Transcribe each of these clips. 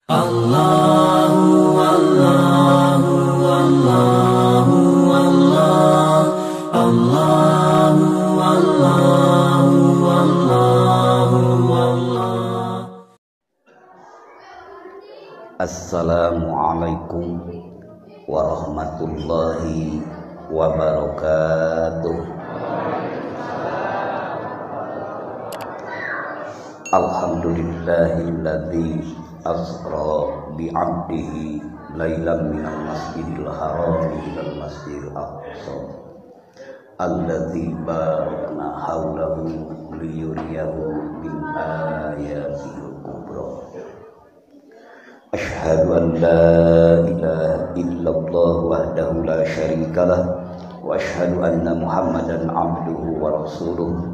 Allahu Allahu Allahu Allah Allahu Allahu Allahu Allah. Assalamualaikum warahmatullahi wabarakatuh. Alhamdulillahilladzi asra bi'abdihi lailan minal masjidil haram ilal masjidil aqsa alladzi barakna haulahu liyuriyahu min ayatil kubra. Asyhadu an la ilaha illallah wahdahu la syarikalah wa asyhadu anna Muhammadan abduhu wa rasuluh.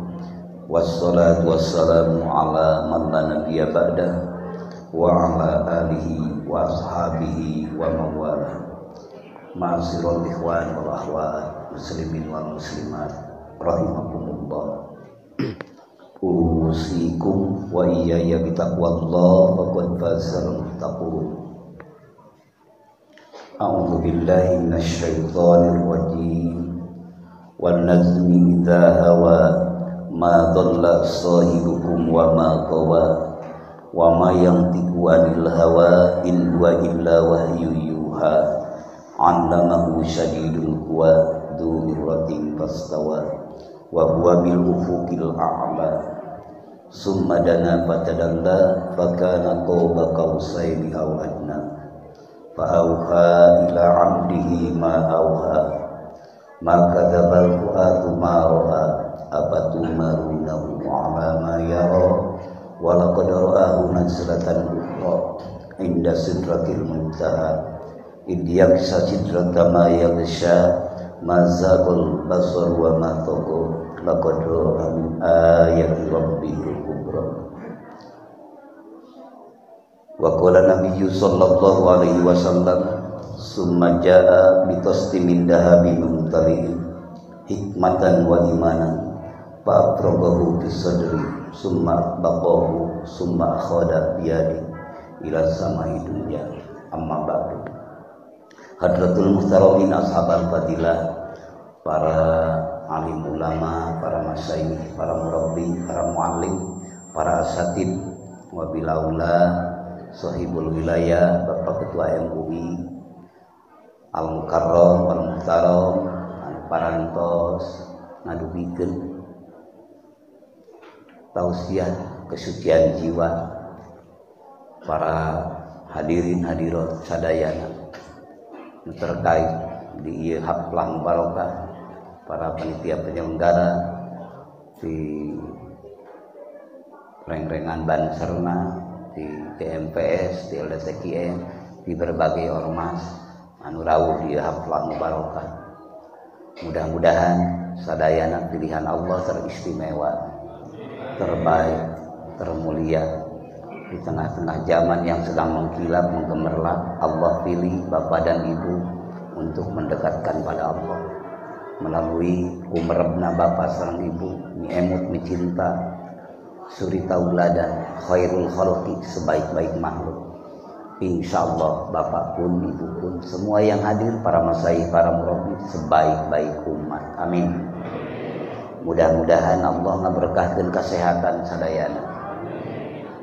Wassalatu wassalamu ala man la nabiyya ba'dah wa ala alihi wa ashabihi wa mawala. Ma'asyiral ikhwan wal akhwat muslimin wal muslimat rahimakumullah. Usikum wa iyaya bitaqwallah faqad fazal muttaqun. A'udzu billahi minasyaitonir rajim. Wan najmi idza hawa ma dhalla sahibukum wa ma qawa wa ma yantiqu anil hawa in huwa illa wahyu yuha 'allamahu syadidul quwa dzu mirratin fastawa wa huwa bil ufuqil a'la summa dana fatadalla fakana qaba qausaini aw adna fa auha ila 'abdihi ma auha ma kadzabal fuadu ma ra'a abatumarunahu ala ma yara wa laqad ra'ahu nazlatan ukhra inda sidratil muntaha id yaghsha sidrata ma yaghsha ma zaqal basar wa ma tagha laqad ra'a min ayati rabbihil kubra. Wa qala nabiyyu sallallahu alaihi wasallam summa jaa bi taslimin dahabi mumtali'in hikmatan wa imanan fa'afragahu bisadri summa baqahu summa akhada biyadi ila samai dunya. Amma ba'du. Hadratul muhtaramin ashabal fadilah, para alim ulama, para masyayikh, para murabbi, para muallim, para asatid, wabilaula sahibul wilayah Bapak Ketua MUI Al-Mukarram wal Muhtaram parantos ngadubikeun tausiah kesucian jiwa para hadirin hadirat sadayana terkait di ieu haflah mubarakah, para panitia penyelenggara di reng-rengan Banserna, di TMPS, di LDTKM, di berbagai ormas anu rawuh di haflah mubarakah. Mudah-mudahan sadayana pilihan Allah teristimewa, terbaik, termulia di tengah-tengah zaman yang sedang mengkilap, menggemerlap. Allah pilih Bapak dan Ibu untuk mendekatkan pada Allah melalui kumerebna Bapak sareng Ibu, mi emut mi cinta, suri tauladan, khairul khalqi, sebaik-baik makhluk. Insyaallah Bapak pun, Ibu pun, semua yang hadir, para masyayikh, para murabbi, sebaik-baik umat. Amin. Mudah-mudahan Allah ngaberkahkeun kesehatan sadayana.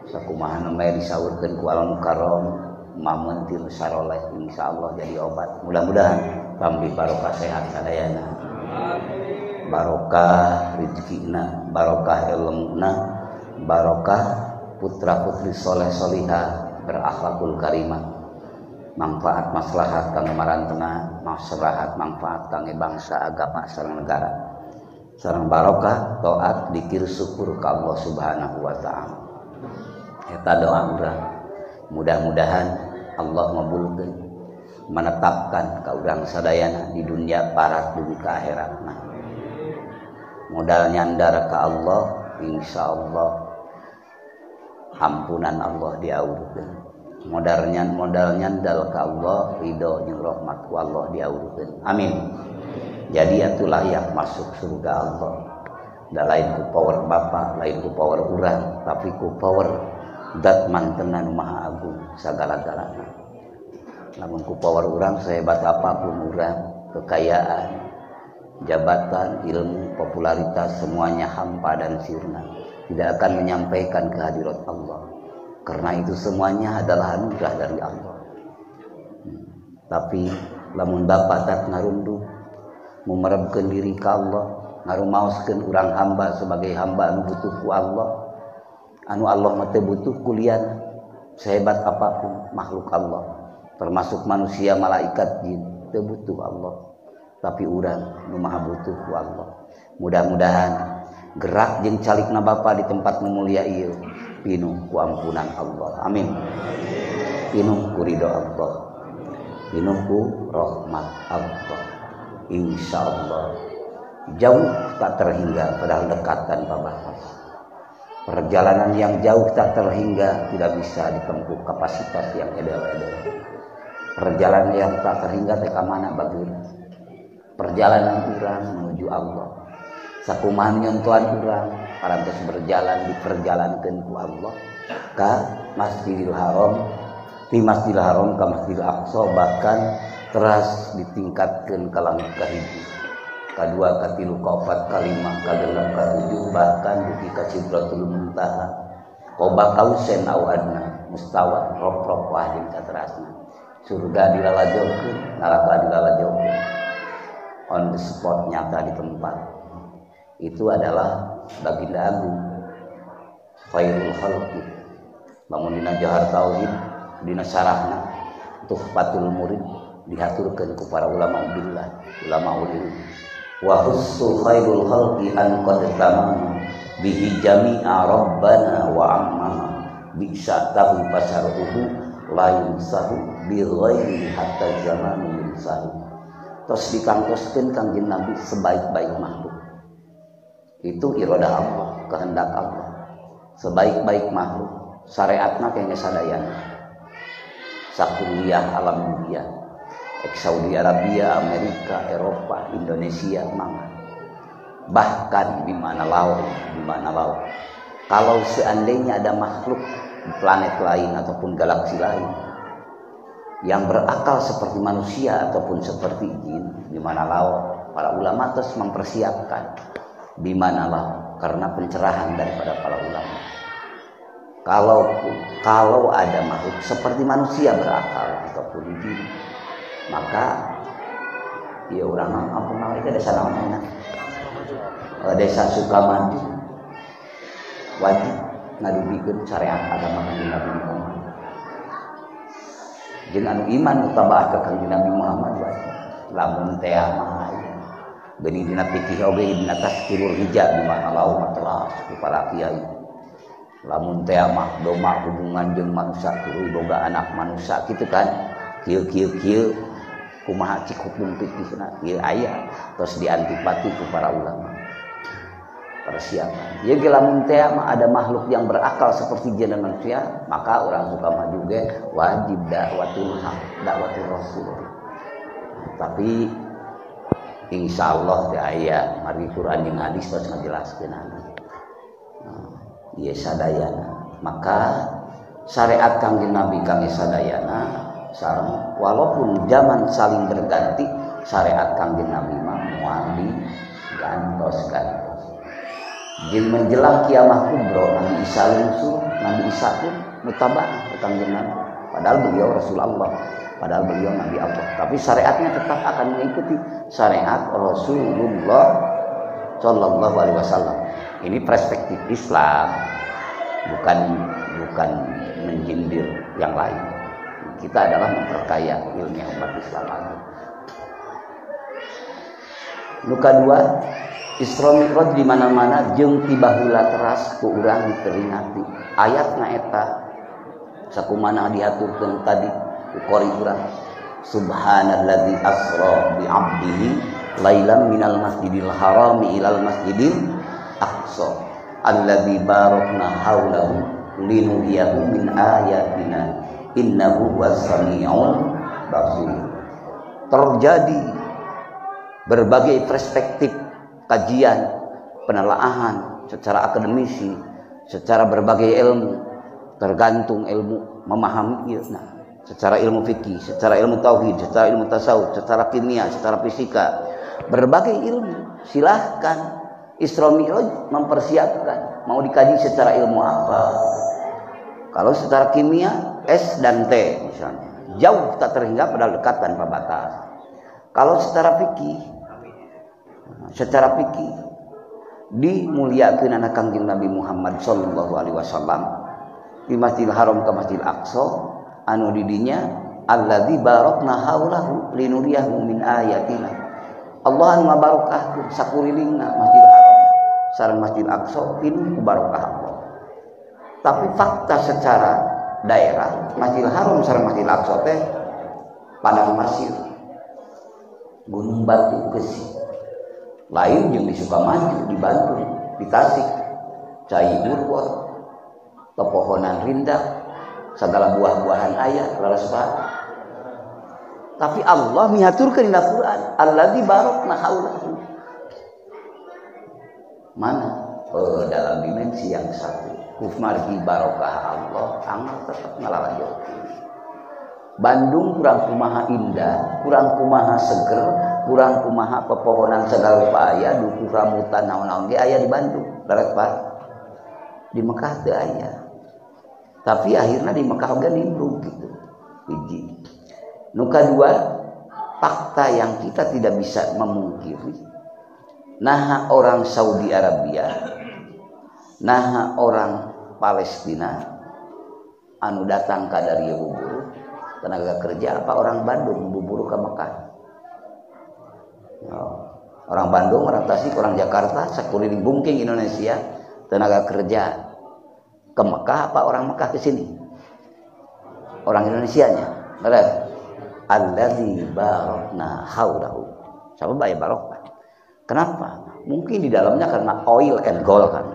Sakumaha namanya disaurkeun ku Al-Mukarram mamentil saroleh, insyaallah jadi obat. Mudah-mudahan tampi barokah sehat sadayana. Barokah rezekina, barokah ilmuna, barokah putra-putri soleh solihah berakhlakul karimah, manfaat maslahat kangge marantengah, maslahat manfaat kangge bangsa, agama sareng negara, sareng barokah taat dzikir syukur ka Allah Subhanahu wa taala. Eta doa urang, mudah-mudahan Allah ngabulkeun, menetapkan ka urang sadayana di dunia parat dugi ka akhiratna. Modal nyandar ka Allah, insyaallah ampunan Allah diaurkeun. Modal nyandal ka Allah, ridho jeung rahmat ku Allah diaurkeun. Amin. Jadi atuh layak masuk surga Allah. Da lain ku power Bapa, lain ku power urang, tapi ku power Dat mantenan maha agung sagala-galana. Lamun ku power urang sehebat apapun urang, kekayaan, jabatan, ilmu, popularitas semuanya hampa dan sirna, tidak akan menyampaikan kehadirat Allah. Karena itu semuanya adalah anugerah dari Allah. Tapi lamun Bapa tak ngarundu memeremkeun diri ka Allah, ngarumaoskeun urang hamba sebagai hamba anu butuh ku Allah, anu Allah mah teu butuh ku lian sehebat apapun makhluk Allah, termasuk manusia, malaikat, jin, teu butuh Allah. Tapi urang nu maha butuh ku Allah. Mudah-mudahan gerak jeung calikna Bapa di tempat nu mulia ieu pinuh ku ampunan Allah. Amin. Pinuh ku ridho Allah, pinuh ku rahmat Allah. Insyaallah jauh tak terhingga padahal dekatan babas. Perjalanan yang jauh tak terhingga tidak bisa ditempuh kapasitas yang edel-edel. Perjalanan yang tak terhingga teh ka mana bageuna? Perjalanan urang menuju Allah. Sakumaha nyontohan urang parantos berjalan diperjalankeun ku Allah ka Masjidil Haram, di Masjidil Haram ka Masjidil Aqsa, bahkan teras ditingkatkeun ka langit kahiji, kadua, katilu, kaopat, kalima, kagenep, katujuh, bahkan dugi ka Sidratul Muntaha, qoba kausen au adna, mustawa, rop-rop wahdin katerasna. Surga dilalajaukeun, neraka dilalajaukeun. On the spot, nyata di tempat. Itu adalah baginda agung, khairul khalqi. Lamun dina Johar Tauhid, dina syarahna Tuhfatul Murid dihaturkeun ku para ulama billah, ulama ulil. Wa hussu khairul khalqi an qad tamam bihi jami'a rabbana wa ammama bisa tahu pasaruhu la yunsahu bi ghairi hatta zamanu yunsahu. Tos dikangtoskeun Kangjeng Nabi sebaik-baik makhluk. Itu iradah Allah, kehendak Allah. Sebaik-baik makhluk, syariatna kayaknya sadayana. Sakuliah alam dunia, Saudi Arabia, Amerika, Eropa, Indonesia, mana. Bahkan di mana laut. Kalau seandainya ada makhluk di planet lain ataupun galaksi lain yang berakal seperti manusia ataupun seperti jin, di mana laut, para ulama terus mempersiapkan di mana laut karena pencerahan daripada para ulama. Kalau ada makhluk seperti manusia berakal ataupun jin, maka ya orang ampun itu desa namanya desa Sukamandi wajib ngadubikeun syariat agama Kanjeng Nabi Muhammad. Jeung anu iman utabaah ka Kanjeng Nabi Muhammad wajib. Lamun teh mah bening dina fikih oge dina tazkirul hijab di mana laut telah ku para kiai. Lamun teh mah doma hubungan jeung manusia kudu boga anak manusia kitu kan. Kieu kumaha cik hukum fikihna ieu aya terus diantipati ku para ulama. Persiapan. Ya lamun teh mah ada makhluk yang berakal seperti jin dan manusia, maka orang suka maju ge wajib dakwatul haq, dakwatul rasul. Tapi insyaallah teh aya mari Quran jeung hadis terus ngajelaskeun anu. Ieu sadayana. Maka syariat Kangjeng Nabi kami sadayana sareng walaupun zaman saling berganti, syariat Kangjeng Nabi mah moal digantos. Jin menjelang kiamah kubro, Nabi Isa lungsur, Nabi Isa pun mutaba'ah ke Kangjeng Nabi. Padahal beliau Rasulullah, padahal beliau Nabi Allah. Tapi syariatnya tetap akan mengikuti syariat Rasulullah Shallallahu Alaihi Wasallam. Ini perspektif Islam, bukan menjindir yang lain. Kita adalah memperkaya ilmiah umat Islam. Nuka dua, Isra Mi'raj di mana-mana jeung ti baheula teras ku urang diperingati. Ayatna eta sakumaha diaturkeun tadi ku qori urang. Subhanalladzi asra bi 'abdihi lailan minal masjidil harami ilal masjidil aqsa alladzi barakna haulahu linuriyahu min ayatina innahu was-sami'ul basir. Terjadi berbagai perspektif kajian, penelaahan secara akademisi, secara berbagai ilmu, tergantung ilmu memahami ieu. Nah, secara ilmu fikih, secara ilmu tauhid, secara ilmu tasawuf, secara kimia, secara fisika, berbagai ilmu. Silahkan Isra Mi'raj mempersiapkan mau dikaji secara ilmu apa. Kalau secara kimia S dan T misalnya, jauh tak terhingga padahal dekat tanpa batas. Kalau secara fikih, dimuliakeun anak Kangjeng Nabi Muhammad sallallahu alaihi wasallam di Masjidil Haram ke Masjidil Aqsa anu didinya alladzi barakna haulahu linuriyahu min ayatina. Allah anu ngabarokahkeun sakulilingna Masjidil Haram sareng Masjidil Aqsa pinuh ku barokah Allah. Tapi fakta secara daerah Masjidil Haram sareng Masjidil Aqsa teh padang pasir, gunung batu gesi. Lain yang di Sukamaju, di Bandung, di Tasik, Cai Urwor, pepohonan rindang, segala buah-buahan ayah, laras bahan. Tapi Allah mihaturkan di Al-Quran, alladzi barakna haulahu. Mana? Dalam dimensi yang satu. Kufmargi barokah Allah, amal tetap ngalawan. Bandung kurang kumaha indah, kurang kumaha seger, kurang kumaha pepohonan segala aya, duku rambutan naon-naon ge aya di Bandung, darat Pak. Di Mekah teu aya. Tapi akhirnya di Mekah oge nimbrung gitu. Hiji. Nu kadua, fakta yang kita tidak bisa memungkiri. Nah orang Saudi Arabia, nah orang Palestina anu datang ka dari buburu tenaga kerja apa orang Bandung buburu ke Mekah. Orang Bandung, orang Tasik, orang Jakarta, sakuriling bungking Indonesia, tenaga kerja ke Mekah apa orang Mekah ke sini? Orang Indonesianya. Benar? Alladzi barakna haulahu. Siapa bayar barokah? Kenapa? Mungkin di dalamnya karena oil and gold kan.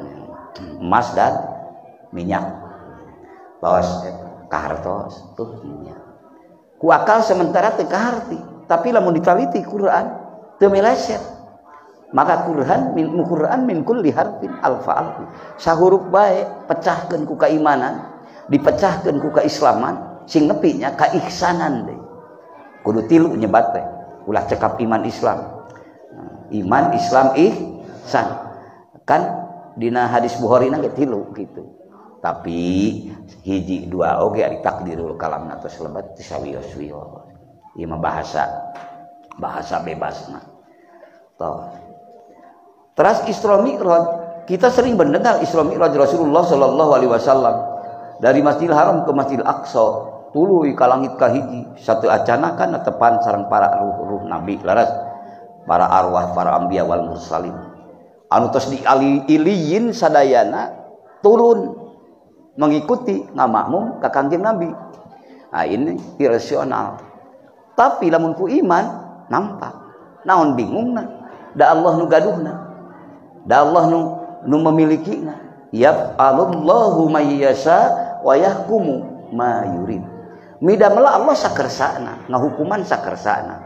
Emas dan minyak. Bawas kahartos tuh minyak. Ku akal sementara teu kaharti, tapi lamun ditaliti Quran teu meleset. Maka Quran min kulli harfin alfa alfi. Sahuruf bae pecahkeun ku keimanan, dipecahkeun ku keislaman, sing nepi nya kaihsanan deui. Kudu tilu nyebat teh. Ulah cekap iman Islam. Iman, Islam, ihsan. Kan dina hadis Bukhari na ge tilu gitu. Tapi hiji dua oge ari takdirul kalam na tos lebat tisawios-wios. Ieu mah bahasa bebasna. Toh. Terus Isra Mi'raj, kita sering mendengar Isra Mi'raj Rasulullah sallallahu alaihi wasallam dari Masjidil Haram ke Masjidil Aqsa, tuluy ka langit ka hiji, satu acanakan netepan sareng para ruh-ruh nabi laras, para arwah, para anbiya wal mursalin. Anu tos di iliyin sadayana turun mengikuti ngamakmum ka Kangjeng Nabi. Nah ini irasional. Tapi lamun ku iman nampak. Naon bingungna? Da Allah nu gaduhna. Da Allah nu memilikinya. Yaf'alullahu may yasha wa yahkumu ma yurid. Midamela Allah sakersana, ngahukuman sakersana.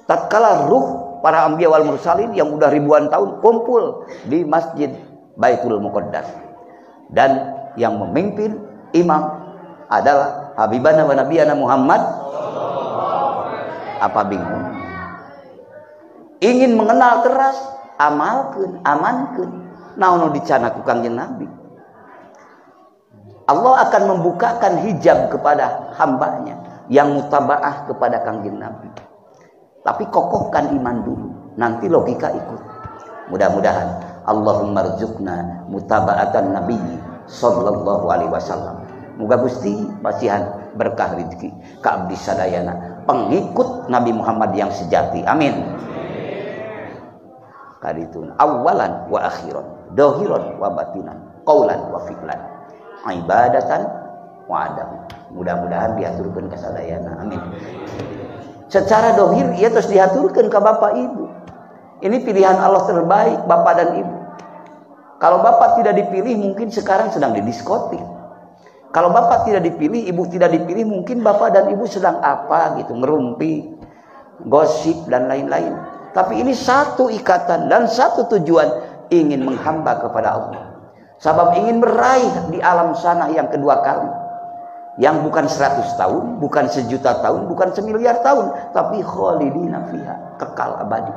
Tatkala ruh para anbiya wal mursalin yang udah ribuan tahun kumpul di Masjid Baitul Muqaddas. Dan yang memimpin imam adalah Habibana wa Nabiyana Muhammad. Apa bingung? Ingin mengenal keras, amalkeun, amankeun. Naon dicana ku Kangjeng Nabi. Allah akan membukakan hijab kepada hambanya yang mutabaah kepada Kangjeng Nabi. Tapi kokohkan iman dulu, nanti logika ikut. Mudah-mudahan Allahumma rzuqna mutaba'atan nabiyyi sallallahu alaihi wasallam. Muga Gusti pasihan berkah rezeki ka abdi sadayana pengikut Nabi Muhammad yang sejati. Amin. Kaditun awalan wa akhiran, dohiran wa batinan, qaulan wa fi'lan, ibadatan wa adam. Mudah-mudahan diaturkeun ka sadayana. Amin. Secara dohir ia terus diaturkeun ka bapak ibu. Ini pilihan Allah terbaik bapak dan ibu. Kalau bapak tidak dipilih mungkin sekarang sedang di diskotik. Kalau bapak tidak dipilih, ibu tidak dipilih, mungkin bapak dan ibu sedang apa gitu, ngerumpi, gosip dan lain-lain. Tapi ini satu ikatan dan satu tujuan, ingin menghamba kepada Allah. Sebab ingin meraih di alam sana yang kedua kali. yang bukan 100 tahun, bukan 1.000.000 tahun, bukan 1.000.000.000 tahun, tapi khalidina fiha, kekal abadi.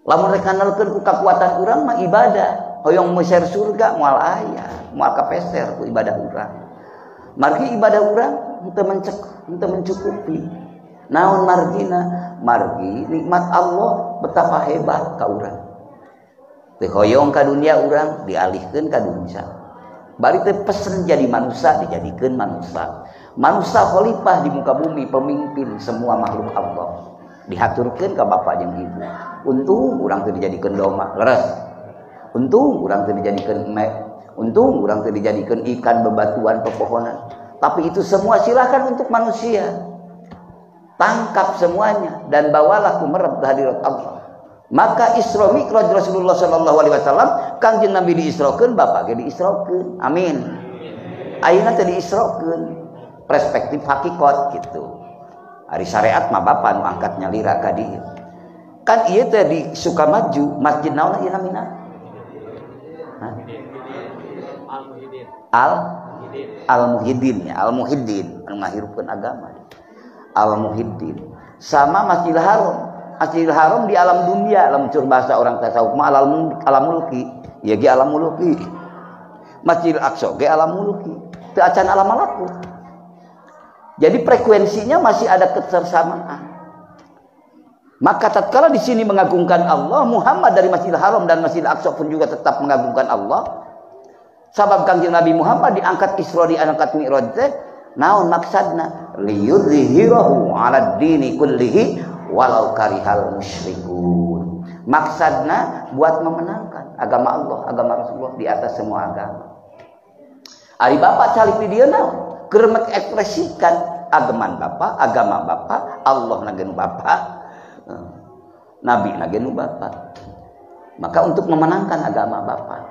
Lamun rek nganalkeun ku kekuatan urang mah ibadah, hoyong meser surga moal aya, moal kapeser ku ibadah urang. Margi ibadah urang henteu mencukupi. Naon margina? Margi nikmat Allah betapa hebat ka urang. Teu hoyong ka dunia urang dialihkeun ka dunya. Bari teh pesen jadi manusia dijadikeun manusia. Manusia khalifah di muka bumi, pemimpin semua makhluk Allah. Dihaturkeun ka bapa jeung ibu. Untung urang teu dijadikeun domba, leres. Untung urang teu dijadikeun emek. Untung urang teu dijadikeun ikan bebatuan pepohonan. Tapi itu semua silakan untuk manusia. Tangkap semuanya dan bawalah kumerep ke hadirat Allah. Maka Isra Mi'raj Rasulullah sallallahu alaihi wasallam Kangjeng Nabi diisrokeun bapak ge diisrokeun. Amin. Ayeuna teh diisrokeun. Perspektif hakikat gitu. Ari syariat mah bapak nu angkat nyalira ka dieu. Kan ieu teh di Sukamaju, masjid naon ieu namina? Al-Muhyiddin ya, Al-Muhyiddin anu ngahirupkeun agama. Al-Muhyiddin. Sama Masjidil Haram. Masjidil Haram di alam dunia, alam cur bahasa orang tasawuf mah alam mulki. Ya ge alam mulki. Masjidil Aqsa ge alam mulki. Teu acan alam malakut. Jadi frekuensinya masih ada ketersamaan. Maka tatkala di sini mengagungkan Allah, Muhammad dari Masjidil Haram dan Masjidil Aqsa pun juga tetap mengagungkan Allah. Sabab Kangjeng Nabi Muhammad diangkat Isra diangkat Mi'raj teh naon maksadna? Liyudhhirahu 'alad dini kullihi walau karihal musyrikun. Maksadna buat memenangkan agama Allah, agama Rasulullah di atas semua agama. Ari bapak calik di dieu naon? Keur mengekspresikan agama bapak, Allah nagenu bapak, Nabi nagenu bapak. Maka untuk memenangkan agama bapak,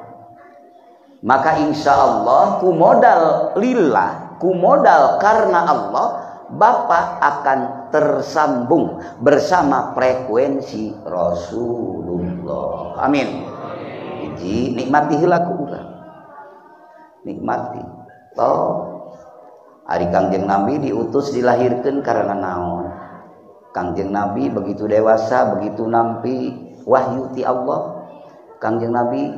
maka insya Allah ku modal lillah, ku modal karena Allah, bapak akan tersambung bersama frekuensi Rasulullah. Amin. Jadi nikmati heula ku urang. Nikmati. Toh ari Kangjeng Nabi diutus dilahirkeun karena naon? Kangjeng Nabi begitu dewasa, begitu nampi wahyu ti Allah. Kangjeng Nabi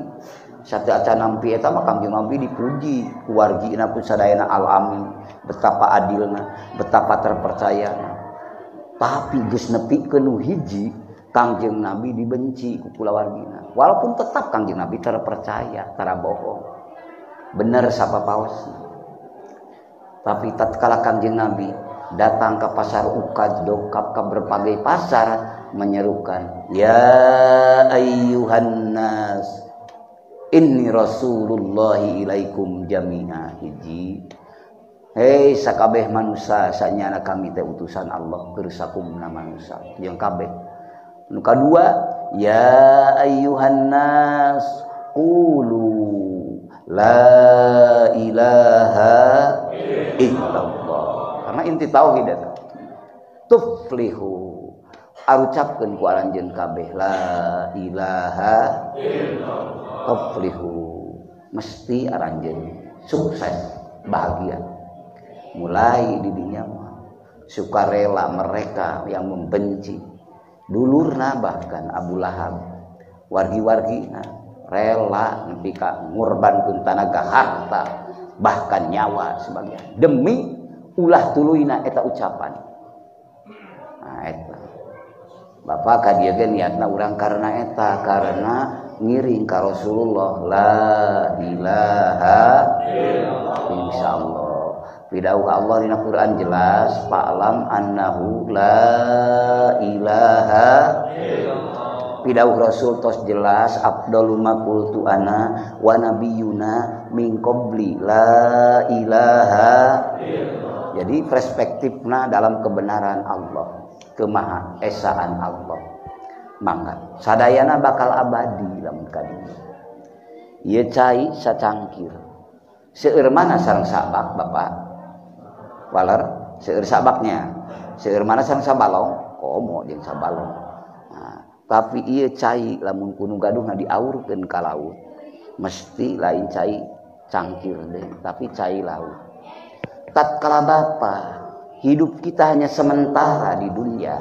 sateaca nampi eta mah Kangjeng Nabi dipuji ku wargina pun sadayana alamin, betapa adilna, betapa terpercayana. Tapi geus nepikeun nu hiji, Kangjeng Nabi dibenci ku kulawargina. Walaupun tetap Kangjeng Nabi terpercaya, tara bohong. Bener sapapaosna. Tapi tatkala Kangjeng Nabi datang ke pasar Ukaj, dokap ke berbagai pasar menyerukan, ya ayyuhan nas, inni rasulullahi ilaikum jami'a. Hiji, hei sakabeh manusia, sanyana kami teh utusan Allah keur sakumna manusia jeung kabeh. Nu kadua, ya ayyuhan nas qulu la ilaha illallah. Karena inti tauhid eta. Tuflihu. Arucapkeun ku aranjeun kabeh la ilaha illallah. Tuflihu. Mesti aranjeun sukses, bahagia. Mulai di dinya sukarela mereka yang membenci. Dulurna bahkan Abu Lahab, wargi-wargina rela nepi ka ngorbankeun tenaga, harta, bahkan nyawa sebagian demi ulah tuluйna eta ucapan. Nah eta bapak ka dieu ge niatna urang karena eta, karena ngiring ka Rasulullah la ilaha illallah. Insyaallah pidauh Allah dina Quran jelas, fa'lam annahu la ilaha illallah. Pidauh Rasul tos jelas, afdalul ma qultu ana wa nabiyuna min qabli la ilaha illallah. Jadi perspektifna dalam kebenaran Allah, kemaha esaan Allah. Mangga sadayana bakal abadi lamun ka dieu. Ieu cai sacangkir. Seueur mana sareng sabak Bapak? Waler, seueur sabaknya. Seueur mana sareng sabalong? Komo jeung sabalong. Tapi ieu cai lamun kuno gaduhna diaurkeun ka laut, mesti lain cai cangkir deh, tapi cai laut. Tatkala Bapa, hidup kita hanya sementara di dunia.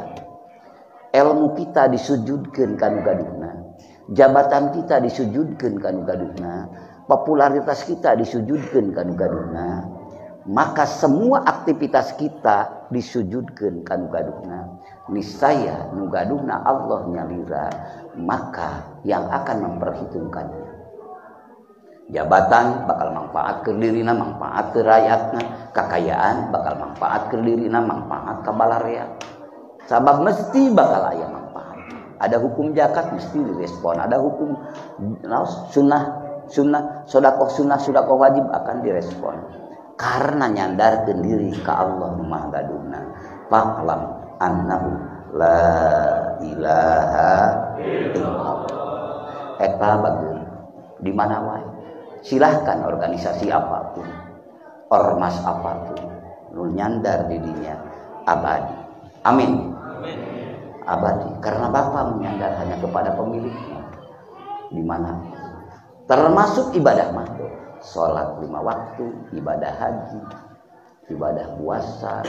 Ilmu kita disujudkeun kanu gaduhna. Jabatan kita disujudkeun kanu gaduhna. Popularitas kita disujudkeun kanu gaduhna. Maka semua aktivitas kita disujudkeun kanu gaduhna. Niscaya nu gaduhna Allah nyalira, maka yang akan memperhitungkannya. Jabatan bakal manfaat ke dirina, manfaat ke rakyatna. Kekayaan bakal manfaat ke dirina, manfaat ke balarea. Sabab mesti bakal aya manfaat. Ada hukum zakat mesti direspon. Ada hukum sunnah sedekah wajib akan direspon. Karena nyandarkeun diri ka Allah nu Maha Gadugna. Fa'lam annahu la ilaha illallah. Eta bageun di mana wae. Silahkan organisasi apapun, ormas apapun, nu nyandar dirinya abadi. Amin. Abadi. Karena Bapa menyandar hanya kepada pemiliknya. Di mana? Termasuk ibadah makhluk. Sholat 5 waktu, ibadah haji, ibadah puasa,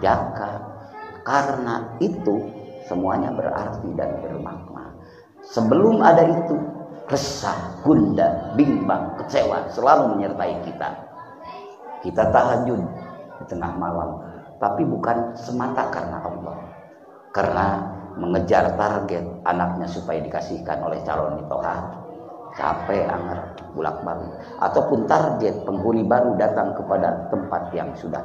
zakat. Karena itu semuanya berarti dan bermakna. Sebelum ada itu, resah, gundah, bimbang, kecewa selalu menyertai kita. Kita tahajud di tengah malam, tapi bukan semata karena Allah. Karena mengejar target anaknya supaya dikasihkan oleh calon nitoha, capek anger bulak-balik, ataupun target penghuni baru datang kepada tempat yang sudah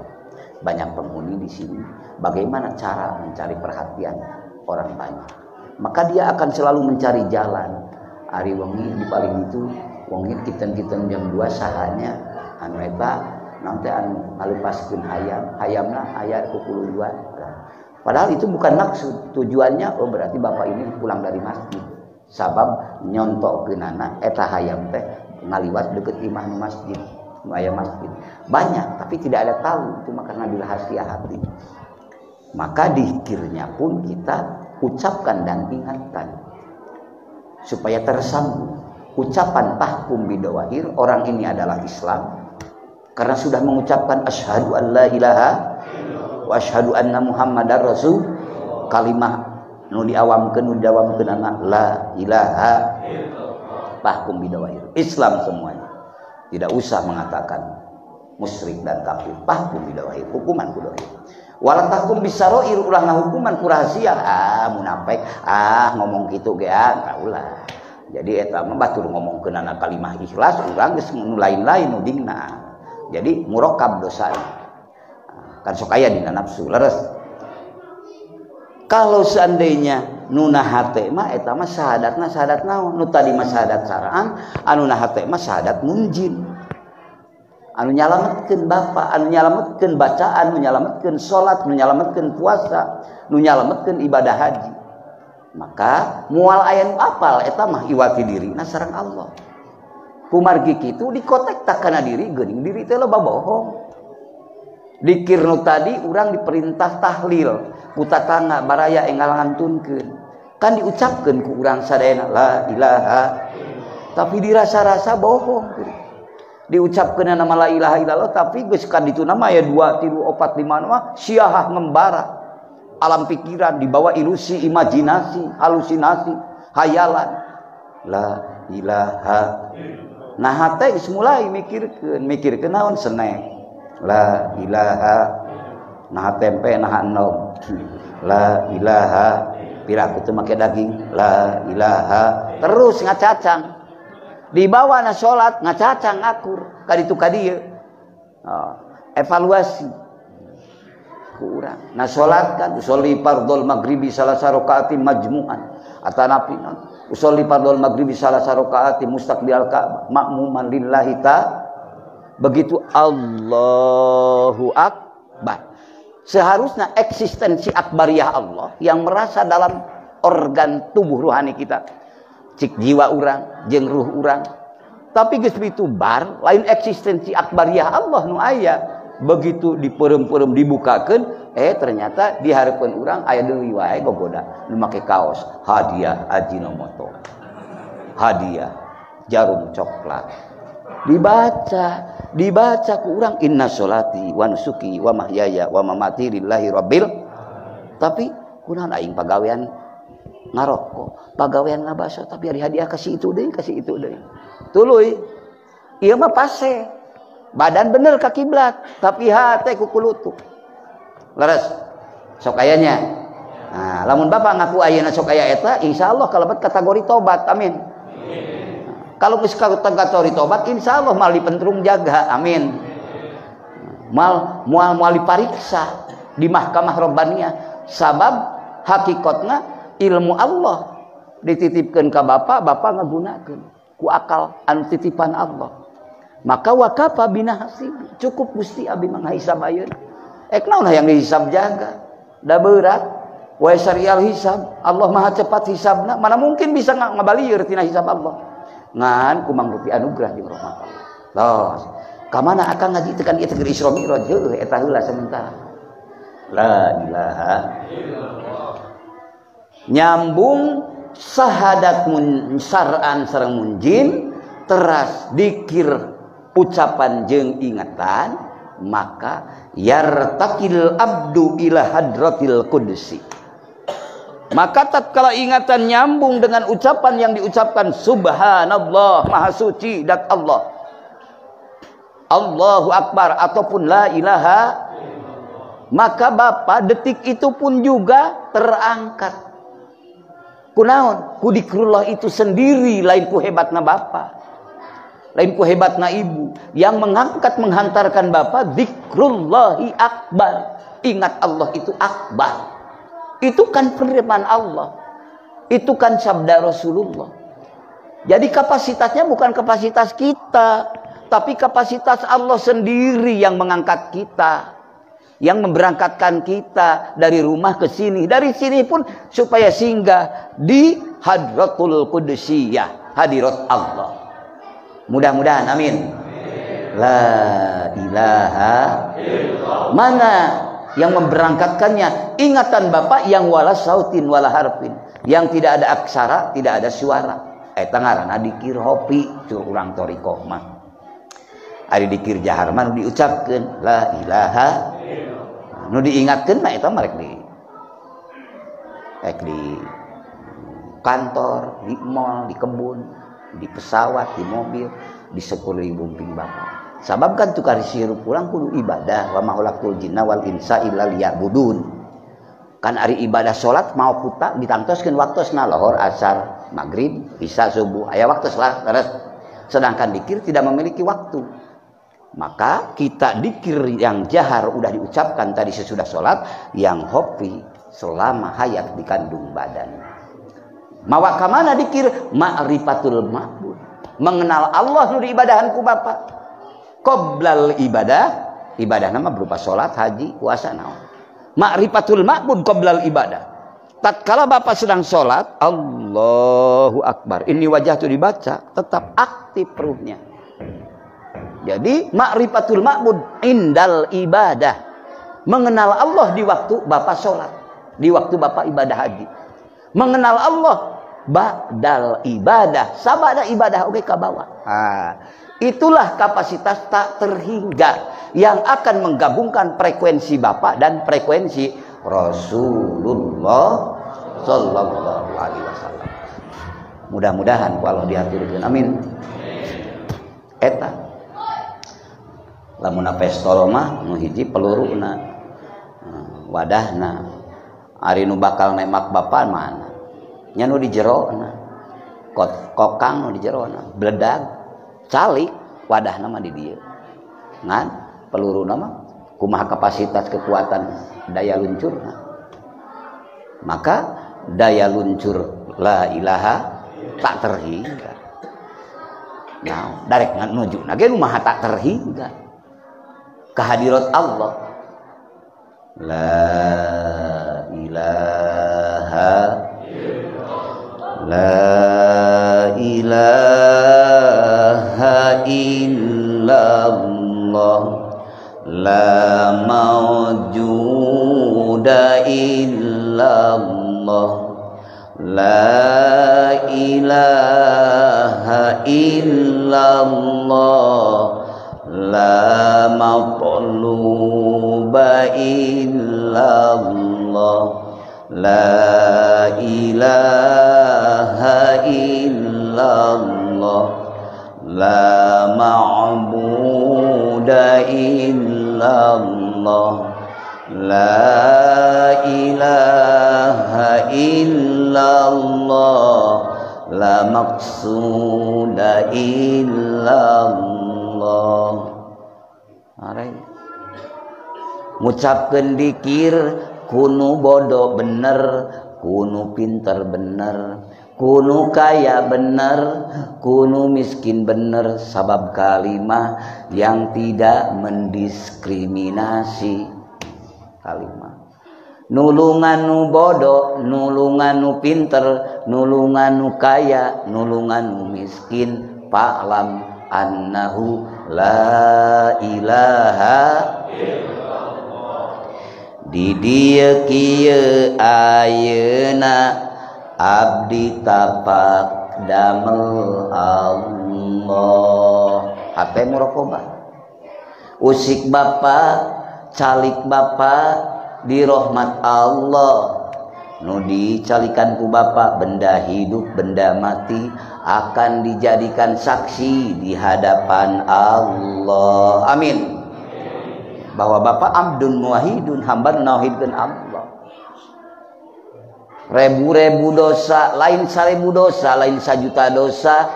banyak penghuni di sini. Bagaimana cara mencari perhatian orang banyak? Maka dia akan selalu mencari jalan. Ari wengi di paling itu wengi kiten-kiten jam 2 sahanya anu eta nanti anu ngalupaskeun hayamna aya kukuluduan. Padahal itu bukan maksud, tujuannya berarti bapak ini pulang dari masjid. Sabab nyontokeunana eta hayam teh ngaliwat deket imah masjid, aya masjid. Banyak tapi tidak ada tahu, cuma karena dirahsia hati. Maka dikirnya pun kita ucapkan dan ingatkan supaya tersambung. Ucapan tahkum bidawahir, orang ini adalah Islam karena sudah mengucapkan asyhadu an la ilaha wa asyhadu anna muhammadar rasul. Kalimah nu diawamkeun nu didawamkeun la ilaha tahkum bidawahir. Islam semuanya. Tidak usah mengatakan musyrik dan kafir. Tahkum bidawahir, hukuman ku dohir. Wala tahkum bisaroir, ulah ngahukuman ku rahasia. Munafik, ngomong kitu ge ulah. Jadi eta mah batur ngomongkeunana kalimah ikhlas, urang geus nu lain-lain nu dingna. Jadi murakab dosa. Kan sok aya dina nafsu leres. Kalau seandainya nu nahate mah eta mah syahadatna syahadat naon? Nu tadi mah syahadat saraan, anu nahate mah syahadat munjin. Anu nyalametkeun Bapa, anu nyalametkeun bacaan, anu nyalametkeun salat, anu nyalametkeun puasa, anu nyalametkeun ibadah haji. Maka mual aya nu apal eta mah iwati dirina sareng Allah. Kumargi kitu dikotek tak kana diri geuning diri teh loba bohong. Dikir nu tadi urang diperintah tahlil, putatangga baraya enggal ngantunkeun. Kan diucapkeun ku urang sadayana la ilaha. Tapi dirasa-rasa bohong. Diucapkeun nama la ilaha illallah tapi geus kan ditu nama aya 2 3 4 5 mah siahah ngembara. Alam pikiran dibawa ilusi, imajinasi, halusinasi, hayalan. La ilaha. Nah hate geus mulai mikirkeun naon snack. La ilaha. Nah tempe nah enom. La ilaha. Piraku teu make daging. La ilaha. Terus ngacacang. Dibawa na salat ngacacang akur kaditu kadieu. Evaluasi ku urang. Na salat kan usolli fardhul maghribi salasa rakaatin majmu'an. Atanapi usolli fardhul maghribi salasa rakaatin mustaqbilal Ka'bah ma'muman lillahi ta. Begitu Allahu Akbar. Seharusnya eksistensi akbariyah Allah yang merasa dalam organ tubuh rohani kita. Cik jiwa urang, jeung ruh urang. Tapi geus bitu bar, lain eksistensi akbariyah Allah nu aya. Begitu dipeurem-peurem dibukakeun, ternyata di hareupeun urang aya deui wae gogoda nu make kaos hadiah Ajinomoto. Hadiah jarum coklat. Dibaca ku urang inna sholati wa nusuki wa mahyaya wa mamati lillahi rabbil. Tapi kunaon aing pagawean ngarokok, pagawean ngabaso, tapi ari hadiah kasih itu deui. Tuluy. Ieu mah pase. Badan bener ka kiblat, tapi hate ku kulutu. Leres. Sok aya nya. Nah, lamun Bapak ngaku ayeuna sok aya eta, insyaallah kalebat kategori tobat. Amin. Kalau geus kategori tobat, insyaallah mal dipentrung jaga. Amin. Moal dipariksa di mahkamah robbaniyah. Sabab hakikatna ilmu Allah dititipkeun ka Bapak ngagunakeun ku akal anu titipan Allah. Maka wakafa bina hasib, cukup Gusti abi manghisab ayeuna. Naon yang dihisab jaga. Da berat. Wa syarial hisab. Allah Maha cepat hisabna. Mana mungkin bisa ngabalieur tina hisab Allah. Ngan kumang rupi anugerah jeung rahmat Allah. Tos. Ka mana akang ngaji tekan ieu teh Isra Mi'raj heuh eta heula sementara. La ilaha illallah. Nyambung sahadat syar'an sareng munjin teras dikir ucapan jeung ingatan maka yartaqil abdu ila hadratil qudsi. Maka tatkala ingatan nyambung dengan ucapan yang diucapkan subhanallah maha suci dat Allah, Allahu akbar ataupun la ilaha, maka Bapak detik itu pun juga terangkat. Kunaon? Ku dikrullah itu sendiri, lain ku hebatna Bapak, lain ku hebatna ibu yang mengangkat menghantarkan Bapak zikrullahi akbar. Ingat Allah itu akbar. Itu kan firman Allah. Itu kan sabda Rasulullah. Jadi kapasitasnya bukan kapasitas kita, tapi kapasitas Allah sendiri yang mengangkat kita, yang memberangkatkan kita dari rumah ke sini. Dari sini pun supaya singgah di Hadratul Qudsiyah, hadirat Allah. Mudah-mudahan amin. La ilaha illallah. Mana yang memberangkatkannya? Ingatan Bapak yang wala sautin wala harfin, yang tidak ada aksara, tidak ada suara. Eta ngaranna dikir hopi cur urang torikoh mah. Ari dikir jahar mah diucapkeun la ilaha illallah. Nu diingatkeun mah eta marek di kantor, di mall, di kebun, di pesawat, di mobil, di sekeliling bumping Bapak. Sabab kan tukar sirup pulang kudu ibadah. Wa ma khalaqtul jinna wal insa illa liya'budun. Kan ari ibadah salat mau puta ditangtoskeun waktosna lohor, asar, maghrib, isya, subuh. Aya waktos lah. Sedangkan dikir tidak memiliki waktu. Maka kita dikir yang jahar udah diucapkan tadi sesudah salat, yang hopi selama hayat dikandung badan. Mawa ka mana dikir? Ma'rifatul ma'bud. Mengenal Allah nu diibadahan ku Bapak. Qoblal ibadah nama berupa sholat, haji, puasa naon. Ma'rifatul ma'bud qoblal ibadah. Tatkala Bapak sedang sholat, Allahu Akbar, ini wajah itu dibaca, tetap aktif ruhnya. Jadi ma'rifatul ma'bud indal ibadah, mengenal Allah di waktu Bapak sholat, di waktu Bapak ibadah haji. Mengenal Allah ba'dal ibadah, sabada ibadah oke ka bawah. Itulah kapasitas tak terhingga yang akan menggabungkan frekuensi Bapak dan frekuensi Rasulullah Sallallahu Alaihi Wasallam. Mudah-mudahan kalau dihaturkan, amin. Eta lamun pestol mah nu hiji peluruna, wadahna, ari nu bakal nemak Bapak mana? Nya nu di jerona, kokang nu di jerona, bledag. Calik wadah nama di dia ngan peluru nama kumaha kapasitas kekuatan daya luncur. Maka daya luncur la ilaha tak terhingga. Nah darek nuju nage kumaha tak terhingga kehadirat Allah. La ilaha la ilaha illallah la mawjuda illallah La ilaha illallah, la maqluba illallah, la ilaha illallah, la ma'buda illallah, la ilaha illallah, la maqsuda illallah. Ngucapkeun dikir kunu bodoh bener, kunu pinter bener, kunu kaya bener, kunu miskin bener, sabab kalimah yang tidak mendiskriminasi. Kalimah nulungan nu bodoh, nulungan nu pinter, nulungan nu kaya, nulungan nu miskin, fa'lam annahu la ilaha illallah. Di dieu kieu ayeuna abdi tapak damel Allah. Hate muraqabah. Usik bapa, calik bapa di rahmat Allah. Nu dicalikan ku bapa, benda hidup benda mati akan dijadikan saksi di hadapan Allah. Amin. Bahwa bapa abdun muwahhidun, hamba nauhidkeun Allah. Ribu-ribu dosa, lain 1000 dosa, lain 1 juta dosa,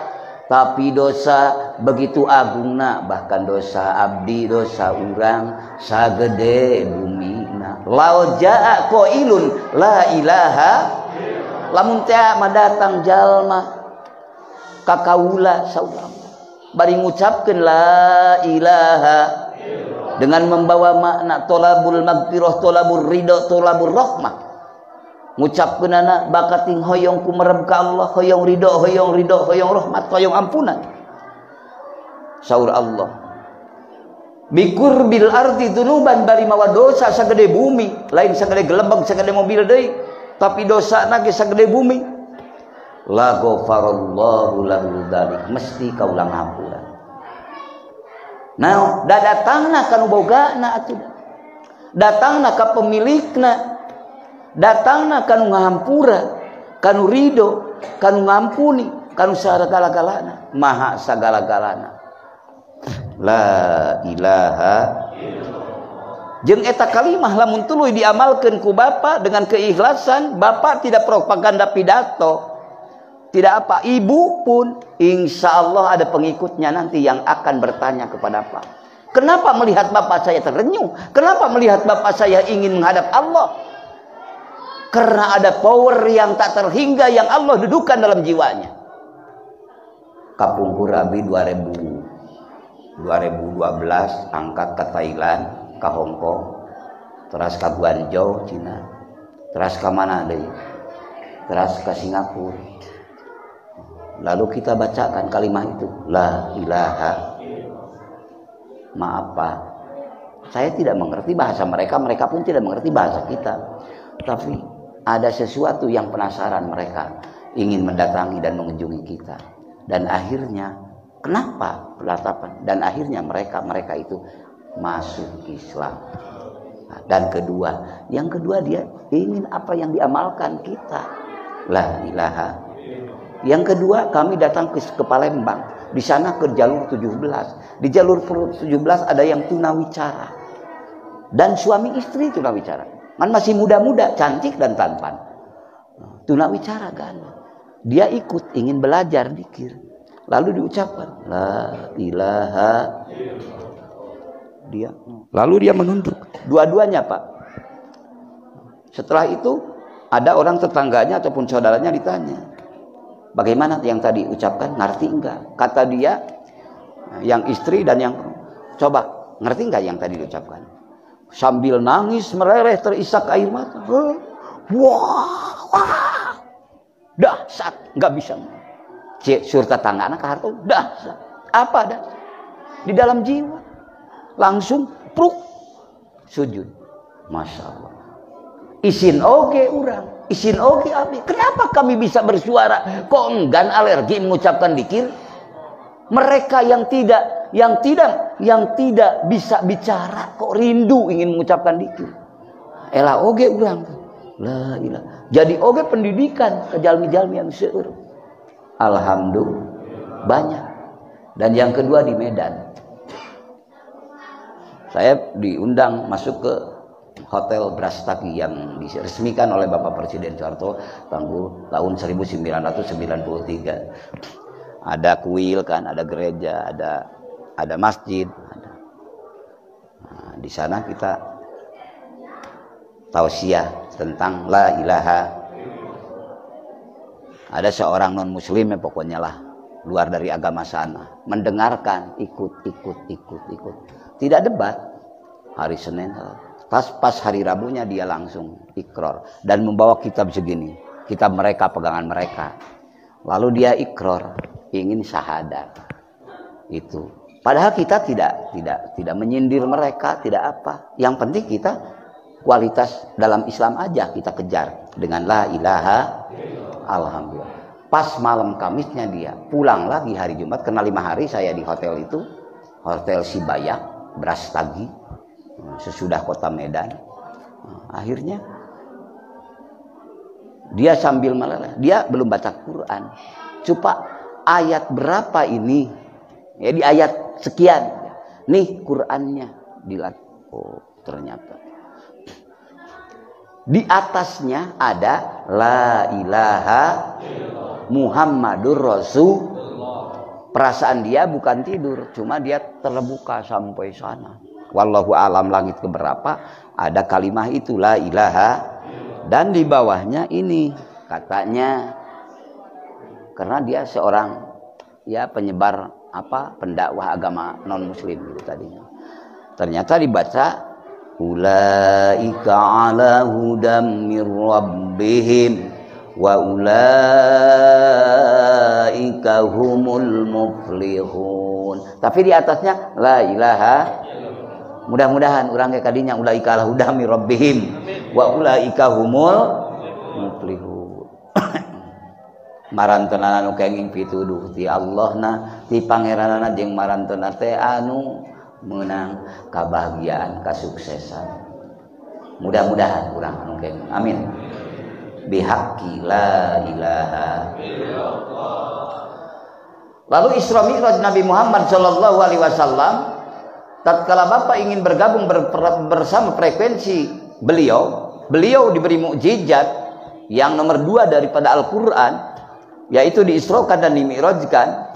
tapi dosa begitu agungna, bahkan dosa abdi, dosa urang sagede bumina. Lau jaa qailun la ilaha, lamun teh madatang jalma ka kaula saurang bari ngucapkeun la ilaha dengan membawa makna tolabul magfirah, tolabul ridha, tolabul rahmah. Ngucapkeunana bakating hoyong kumerep ka Allah, hoyong ridha, hoyong ridha, hoyong rahmat, hoyong ampunan. Saur Allah, bikur bil ardi dunuban, bari mawa dosa sagede bumi, lain sagede gelembang, sagede mobil deui, tapi dosa na ge sagede bumi. La ghafarallahu lahu dzalik, mesti kaulang hampura. Nah, datangna kanu bogana atuh. Datangna ka pemilikna, datangna kanu ngahampura, kanu ridho, kanu ngampuni, kanu sagala-galana, maha sagala-galana. La ilaha illallah. Jeung eta kalimah lamun tuluy diamalkeun ku bapa dengan keikhlasan, bapa tidak propaganda pidato, tidak apa, ibu pun insya Allah ada pengikutnya nanti yang akan bertanya kepada Pak, kenapa melihat bapak saya terenyuh, kenapa melihat bapak saya ingin menghadap Allah? Karena ada power yang tak terhingga yang Allah dudukan dalam jiwanya. Kapungkur Abi 2012 angkat ke Thailand, ke Hong Kong, terus ke Guangzhou Cina, terus ke mana deh, terus ke Singapura. Lalu kita bacakan kalimat itu, la ilaha. Maaf Pak, saya tidak mengerti bahasa mereka, mereka pun tidak mengerti bahasa kita. Tapi ada sesuatu yang penasaran mereka, ingin mendatangi dan mengunjungi kita. Dan akhirnya, kenapa pelatapan? Dan akhirnya mereka itu masuk Islam. Dan yang kedua dia ingin apa yang diamalkan kita, la ilaha. Yang kedua, kami datang ke Palembang. Di sana ke jalur 17. Di jalur 17 ada yang tunawicara. Dan suami istri tunawicara. Kan masih muda-muda, cantik dan tampan. Tunawicara kan. Dia ikut, ingin belajar zikir. Lalu diucapkan, la ilaha. Lalu dia menunduk. Dua-duanya Pak. Setelah itu, ada orang tetangganya ataupun saudaranya ditanya, bagaimana yang tadi ucapkan, ngerti enggak? Kata dia, yang istri dan yang coba, ngerti enggak yang tadi diucapkan? Sambil nangis meleleh terisak air mata. Wah, dahsyat, enggak bisa. Surta tanggana ke harta, dahsyat. Apa dah? Di dalam jiwa. Langsung pruk sujud. Masya Allah. Isin oge urang, Isin oge abi. Kenapa kami bisa bersuara? Kok enggan alergi mengucapkan dzikir? Mereka yang tidak bisa bicara kok rindu ingin mengucapkan dzikir. Ela oge urang. La ilaha. Jadi oge pendidikan ke jalmi-jalmi yang seueur. Alhamdulillah banyak. Dan yang kedua di Medan. Saya diundang masuk ke Hotel Brastagi yang diresmikan oleh Bapak Presiden Soeharto tahun 1993. Ada kuil kan, ada gereja, ada masjid. Nah, di sana kita tausiah tentang la ilaha. Ada seorang non muslim yang pokoknya lah luar dari agama sana mendengarkan, ikut. Tidak debat. Hari Senin, pas hari Rabunya dia langsung ikrar dan membawa kitab segini, kitab mereka, pegangan mereka. Lalu dia ikrar ingin syahadat. Itu. Padahal kita tidak menyindir mereka, tidak apa. Yang penting kita kualitas dalam Islam aja kita kejar dengan la ilaha. Alhamdulillah. Pas malam Kamisnya dia pulang lagi hari Jumat, karena 5 hari saya di hotel itu, Hotel Sibayak, Brastagi, sesudah kota Medan. Akhirnya dia sambil meleleh, dia belum baca Quran. Coba ayat berapa ini? Ya di ayat sekian. Nih Qurannya dilihat. Oh, ternyata di atasnya ada la ilaha Muhammadur Rasul. Perasaan dia bukan tidur, cuma dia terbuka sampai sana. Wallahu alam langit keberapa ada kalimah itu la ilaha, dan di bawahnya ini katanya karena dia seorang ya penyebar pendakwah agama non muslim gitu tadinya. Ternyata dibaca ulaika ala hudam mir rabbihim wa ulaika humul muflihun. Tapi di atasnya la ilaha. Mudah-mudahan urang kayak kadinya ulaika ala hudam mir rabbihim wa ulaika humul muflihun. Marantona anu kenging pituduh ti Allahna ti pangeranana jeung marantona teh anu menang kebahagiaan kesuksesan. Mudah-mudahan urang anu kenging. Amin. Bihaqqi la ilaha illallah. Lalu Isra Mi'raj Nabi Muhammad sallallahu alaihi wasallam, tatkala Bapak ingin bergabung bersama frekuensi beliau diberi mukjizat yang nomor 2 daripada Al-Qur'an, yaitu diisrokan dan dimi'rajkan.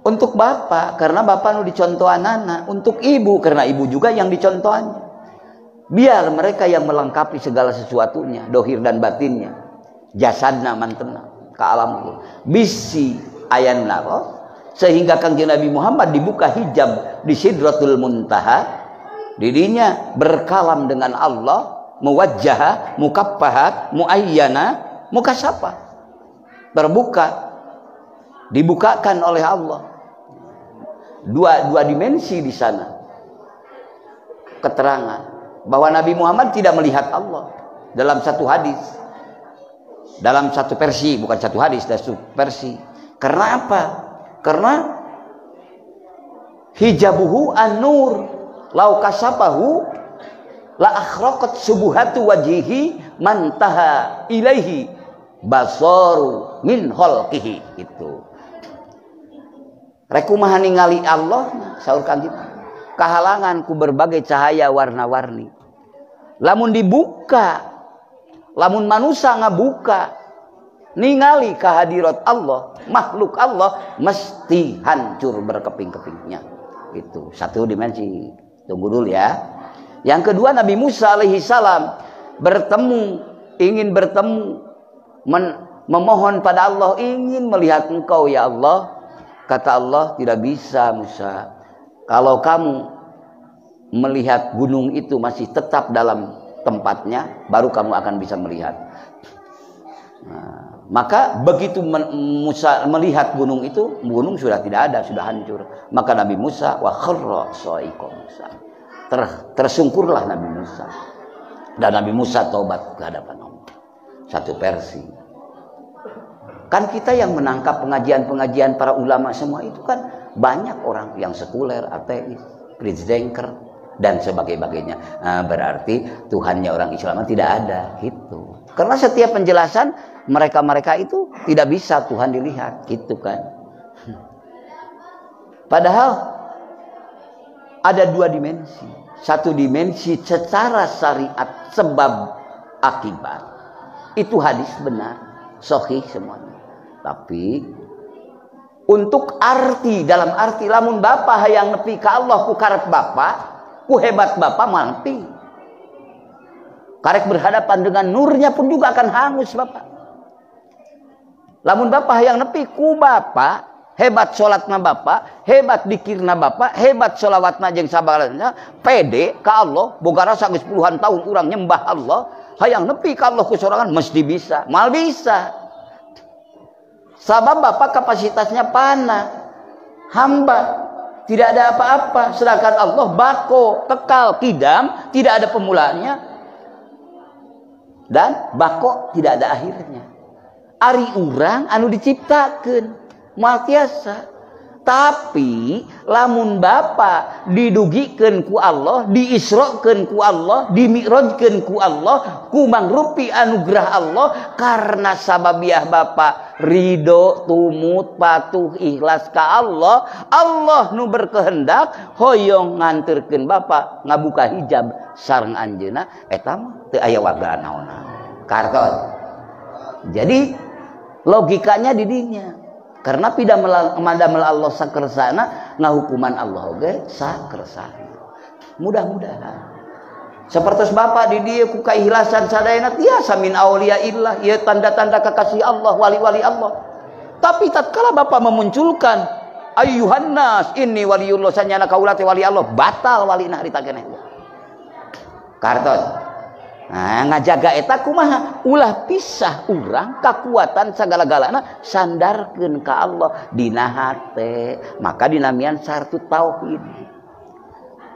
Untuk Bapak karena Bapak nu dicontohan anak, untuk Ibu karena Ibu juga yang dicontohannya. Biar mereka yang melengkapi segala sesuatunya, dohir dan batinnya, jasadna mantena ke alam bisi ayan naro, sehingga Kanjeng Nabi Muhammad dibuka hijab di Sidratul Muntaha, dirinya berkalam dengan Allah, muwajjahah, mukaffahat, muayyana, mukasyafa, terbuka, dibukakan oleh Allah. Dua dimensi di sana. Keterangan bahwa Nabi Muhammad tidak melihat Allah dalam satu hadis, dalam satu versi, bukan satu hadis, satu versi. Karena apa? Karena hijabuhu an-nur lau kasapahu la akhraqat subuhatu wajhihi mantaha ilaihi basaru min khalqihi. Itu rekumaha ningali Allah saur Kanjeng kahalangan ku berbagai cahaya warna-warni. Lamun dibuka, lamun manusia ngabuka ningali kehadirat Allah, makhluk Allah mesti hancur berkeping-kepingnya. Itu satu dimensi. Tunggu dulu ya. Yang kedua, Nabi Musa alaihi salam ingin bertemu, memohon pada Allah, ingin melihat engkau ya Allah. Kata Allah, tidak bisa Musa. Kalau kamu melihat gunung itu masih tetap dalam tempatnya, baru kamu akan bisa melihat. Nah, maka begitu Musa melihat gunung itu, gunung sudah tidak ada, sudah hancur. Maka Nabi Musa wa kharra sa'iqa Musa. Tersungkurlah Nabi Musa. Dan Nabi Musa taubat ke hadapan Allah. Satu versi. Kan kita yang menangkap pengajian-pengajian para ulama semua itu kan banyak orang yang sekuler, ateis, Fritz Denker dan sebagainya. Nah, berarti Tuhannya orang Islam tidak ada gitu. Karena setiap penjelasan mereka itu tidak bisa Tuhan dilihat gitu kan. Padahal ada dua dimensi. Satu dimensi secara syariat sebab akibat. Itu hadis benar, sahih semuanya. Tapi untuk arti, dalam arti lamun Bapa hayang nepi ka Allah ku karep Bapa, ku hebat Bapa mampi. Karek berhadapan dengan nurnya pun juga akan hangus Bapa. Lamun Bapa hayang nepi ku Bapa, hebat salatna Bapa, hebat dikirna Bapa, hebat sholawatna jeung sabaranna, pede ka Allah, boga rasa geus puluhan tahun urang nyembah Allah, hayang nepi ka Allah ku sorangan mesti bisa, mal bisa. Sabab Bapak kapasitasnya panah, hamba, tidak ada apa-apa. Sedangkan Allah bako, kekal, kidam, tidak ada pemulanya. Dan bako tidak ada akhirnya. Ari urang anu diciptakeun, moal tiasa. Tapi lamun Bapa didugikeun ku Allah, diisrokeun ku Allah, dimi'rajkeun ku Allah, ku mangrupi anugerah Allah karena sababiah Bapa ridho, tumut, patuh, ikhlas ka Allah. Allah nu berkehendak hoyong nganterkeun Bapa ngabuka hijab sareng anjeunna, eta mah teu aya warga naon-naon. Kartos. Jadi logikanya di dinya. Karena pida madamel Allah sakersana ngahukuman Allah oge sakersana. Mudah-mudahan sapertos Bapa di dieu ku kaikhlasan sadayana tiasa min auliyaillah, ieu tanda-tanda kekasih Allah, wali-wali Allah. Tapi tatkala Bapa memunculkan ayyuhan nas inni waliyullah sanyana kaula teh wali Allah, batal walina harita keneh. Kartos. Nah, ngajaga eta kumaha? Ulah pisah urang kakuatan sagala-galana sandarkeun ka Allah dina hate. Maka dinamian syartu tauhid.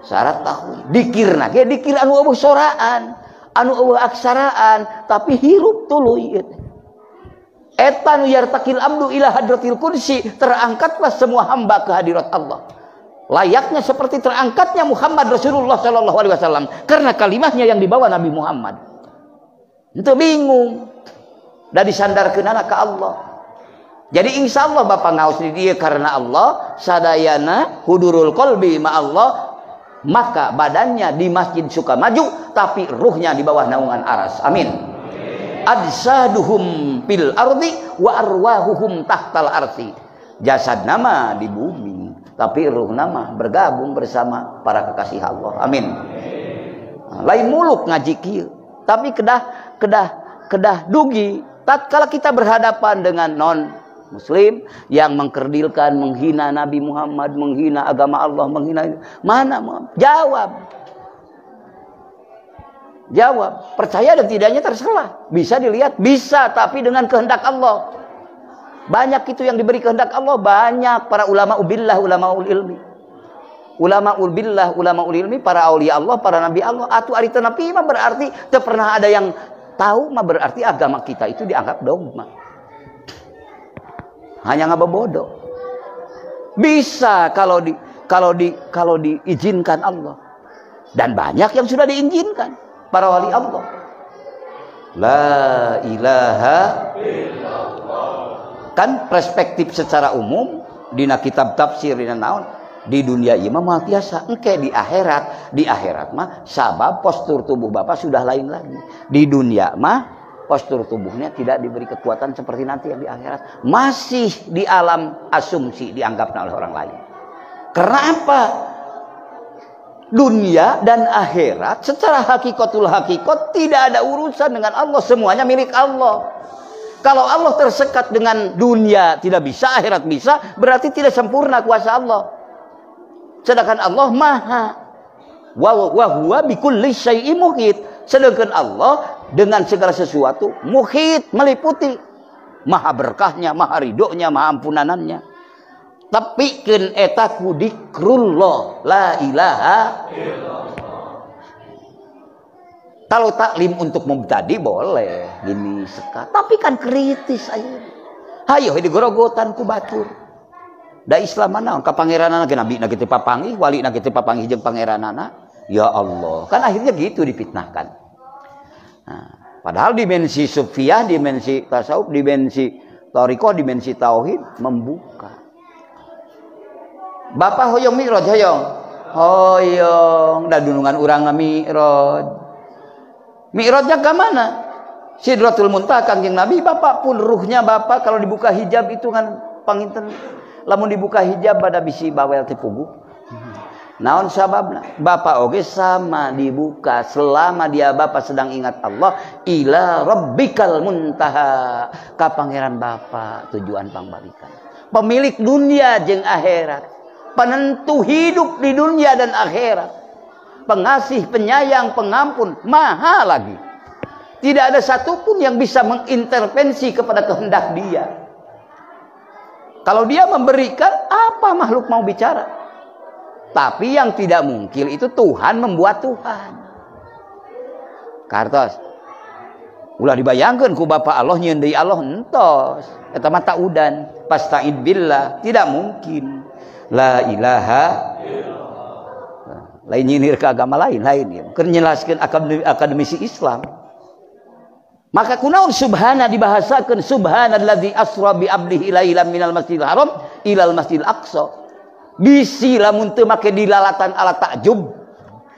Syarat tauhid. Dikirna ge dikir anu eueuh soraan, anu eueuh aksaraan, tapi hirup tuluy. Eta nu yartaqil abdu ila hadratil kursi, terangkatlah semua hamba ke hadirat Allah. Layaknya seperti terangkatnya Muhammad Rasulullah Sallallahu Alaihi Wasallam karena kalimahnya yang dibawa Nabi Muhammad. Itu bingung. Dan disandarkeun ke Allah. Jadi insya Allah Bapak ngaos di dia karena Allah sadayana hudurul qalbi ma Allah, maka badannya di masjid suka maju tapi ruhnya di bawah naungan aras. Amin. Adsaduhum fil ardi wa arwahuhum tahtal arsi. Jasad nama di bumi tapi ruh nama bergabung bersama para kekasih Allah. Amin. Lain muluk ngaji kieu, tapi kedah dugi tatkala kita berhadapan dengan non muslim yang mengkerdilkan, menghina Nabi Muhammad, menghina agama Allah, menghina mana jawab percaya dan tidaknya terserah, bisa dilihat, bisa, tapi dengan kehendak Allah. Banyak itu yang diberi kehendak Allah, banyak para ulama ubillah, ulama ul ilmi. Ulama ul billah, ulama ul ilmi, para aulia Allah, para nabi Allah. Atu ari teu napi mah berarti teu pernah ada yang tahu, mah berarti agama kita itu dianggap dogma. Hanya ngabobodo. Bisa kalau diizinkan Allah. Dan banyak yang sudah diizinkan para wali Allah. La ilaha illallah. Kan perspektif secara umum dina kitab tafsir dina naon di dunia ieu mah moal tiasa, engke di akhirat mah sabab postur tubuh Bapak sudah lain lagi. Di dunia mah postur tubuhnya tidak diberi kekuatan seperti nanti yang di akhirat, masih di alam asumsi dianggapna oleh orang lain. Karena apa? Dunia dan akhirat secara hakikat tidak ada urusan dengan Allah, semuanya milik Allah. Kalau Allah tersekat dengan dunia tidak bisa, akhirat bisa, berarti tidak sempurna kuasa Allah. Sedangkan Allah maha. Wa huwa bikulli syai'in muhit. Sedangkan Allah dengan segala sesuatu muhit, meliputi. Maha berkahnya, maha ridhonya, maha ampunanannya. Tapi keun eta ku dikrullah, la ilaha illallah. Kalau taklim untuk mubtadi boleh gini sekat, tapi kan kritis aja. Hayo digorogotan ku batur. Da Islam mana ka pangeranana ge nabi na kitu papanggih, wali na kitu papanggih jeung pangeranana. Ya Allah, kan akhirnya gitu difitnahkan. Nah, padahal dimensi sufiyah, dimensi tasawuf, dimensi thariqah, dimensi tauhid membuka. Bapak hoyong mi'raj hoyong. Hoyong da dunungan urang mi'raj. Mi'rajnya ke mana? Sidratul Muntaha Kangjeng Nabi. Bapak pun ruhnya bapak kalau dibuka hijab itu kan panginten. Lamun dibuka hijab pada bisi bawel teh pugu. Naon sababna? Bapak oge sama dibuka selama dia bapak sedang ingat Allah. Ila rabbikal muntaha. Ka pangeran bapak tujuan pangbalikan. Pemilik dunia jeung akhirat. Penentu hidup di dunia dan akhirat. Pengasih, penyayang, pengampun, maha lagi. Tidak ada satupun yang bisa mengintervensi kepada kehendak dia. Kalau dia memberikan, apa makhluk mau bicara? Tapi yang tidak mungkin itu Tuhan membuat Tuhan. Kartos, ulah dibayangkan ku Bapak Allah nyeun deui Allah entos. Eta mah taudan, pasta'id billah, tidak mungkin. La ilaha lain nyinir ke agama lain ya. Keur njelaskeun akademisi Islam. Maka kunaon subhana dibahasakeun subhanalladzi asra bi abdihi lailan minal masjidil haram ilal masjidil aqsa. Bisi lamun teu make dilalatan ala takjub.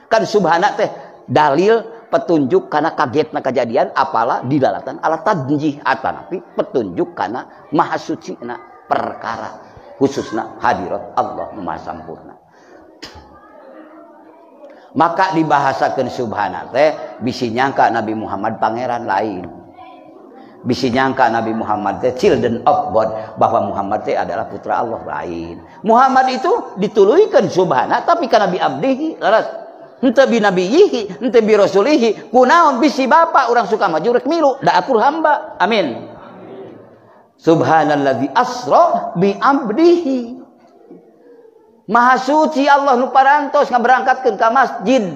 Kan subhana teh dalil petunjuk kana kagetna kejadian apalah dilalatan ala tanjih atanapi petunjuk kana maha sucina perkara khususna hadirat Allah Maha Sampurna. Maka dibahasakeun subhana teh bisi nyangka Nabi Muhammad pangeran lain. Bisi nyangka Nabi Muhammad teh children of God, bahwa Muhammad teh adalah putra Allah lain. Muhammad itu dituluikeun subhana tapi kana bi abdihi laras. Henteu bi nabiyihi, henteu bi rasulihi. Kunaon bisi bapak urang suka maju rek milu, da atur hamba. Amin. Subhanalladzi asra bi abdihi. Maha suci Allah nu parantos ngaberangkatkeun ka masjid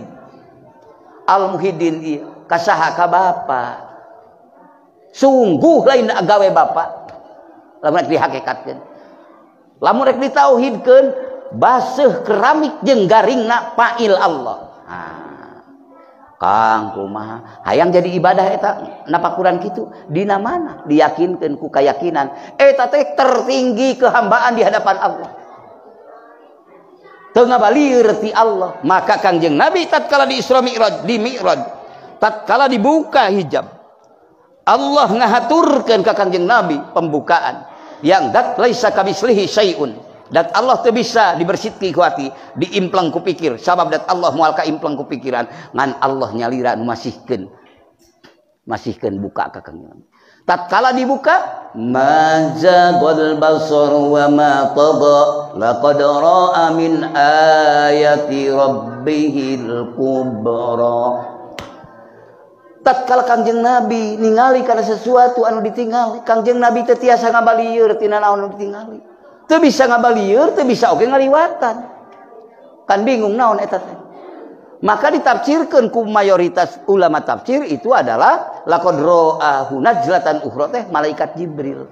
Al Muhyiddin ieu ka saha ka bapa. Sungguh lain gawe bapa. Lamun rek dihakikatkeun. Lamun rek ditauhidkeun baseuh keramik jeung garingna fa'il Allah. Kang kumaha hayang jadi ibadah eta napakuran kitu dina mana diyakinkeun ku kayakinan eta teh tertinggi kehambaan di hadapan Allah. Tengah balir ti Allah. Maka Kangjeng Nabi tatkala di Isra Mi'raj, di Mi'raj, tatkala dibuka hijab, Allah ngahaturkeun ka Kangjeng Nabi pembukaan yang dat laisa kamislihi syai'un. Dat Allah teu bisa dibersitki ku hati, diimplang ku pikir. Sabab dat Allah moal ka implang ku pikiran, ngan Allah nyalira nu masihkeun buka ka Kangjeng Nabi. Tatkala dibuka, mazaqal basar wa ma tagha laqad ra'a min ayati rabbihil kubra. Tatkala Kangjeng Nabi ningali kana sesuatu anu ditingali, Kangjeng Nabi teh tiasa ngabalieur tina naon anu ditingali. Teu bisa ngabalieur, teu bisa oge ngaliwatan. Kan bingung naon eta teh. Maka ditafsirkan ku mayoritas ulama tafsir itu adalah laqad ra'ahu najlatan ukhra teh malaikat Jibril.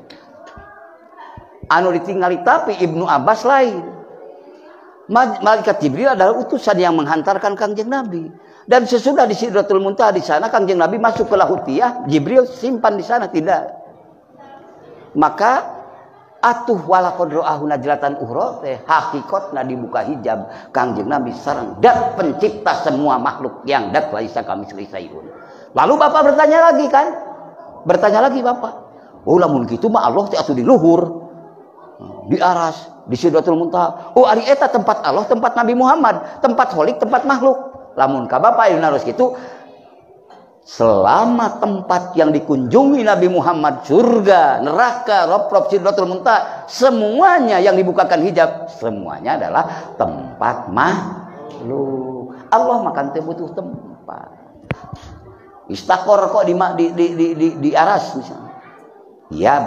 Anu ditingali tapi Ibnu Abbas lain. Malaikat Jibril adalah utusan yang menghantarkan Kangjeng Nabi. Dan sesudah di Sidratul Muntaha di sana Kangjeng Nabi masuk ke Lahutiyah, Jibril simpan di sana tidak. Maka atuh walaqad ra'ahu najlatan ukhra teh hakikatna dibuka hijab Kangjeng Nabi sareng dat pencipta semua makhluk yang dat laisa kamislihi syai'un. Lalu Bapak bertanya lagi kan? Bertanya lagi Bapak. Oh lamun kitu mah Allah teh atuh di luhur. Di aras, di Sidratul Muntaha. Oh ari eta tempat Allah, tempat Nabi Muhammad, tempat holik, tempat makhluk. Lamun ka Bapak anu naros kitu selama tempat yang dikunjungi Nabi Muhammad, surga, neraka, rob Sidratul Muntaha, semuanya yang dibukakan hijab, semuanya adalah tempat makhluk. Allah makan teh butuh tempat. Istakor kok di aras misalnya. Ya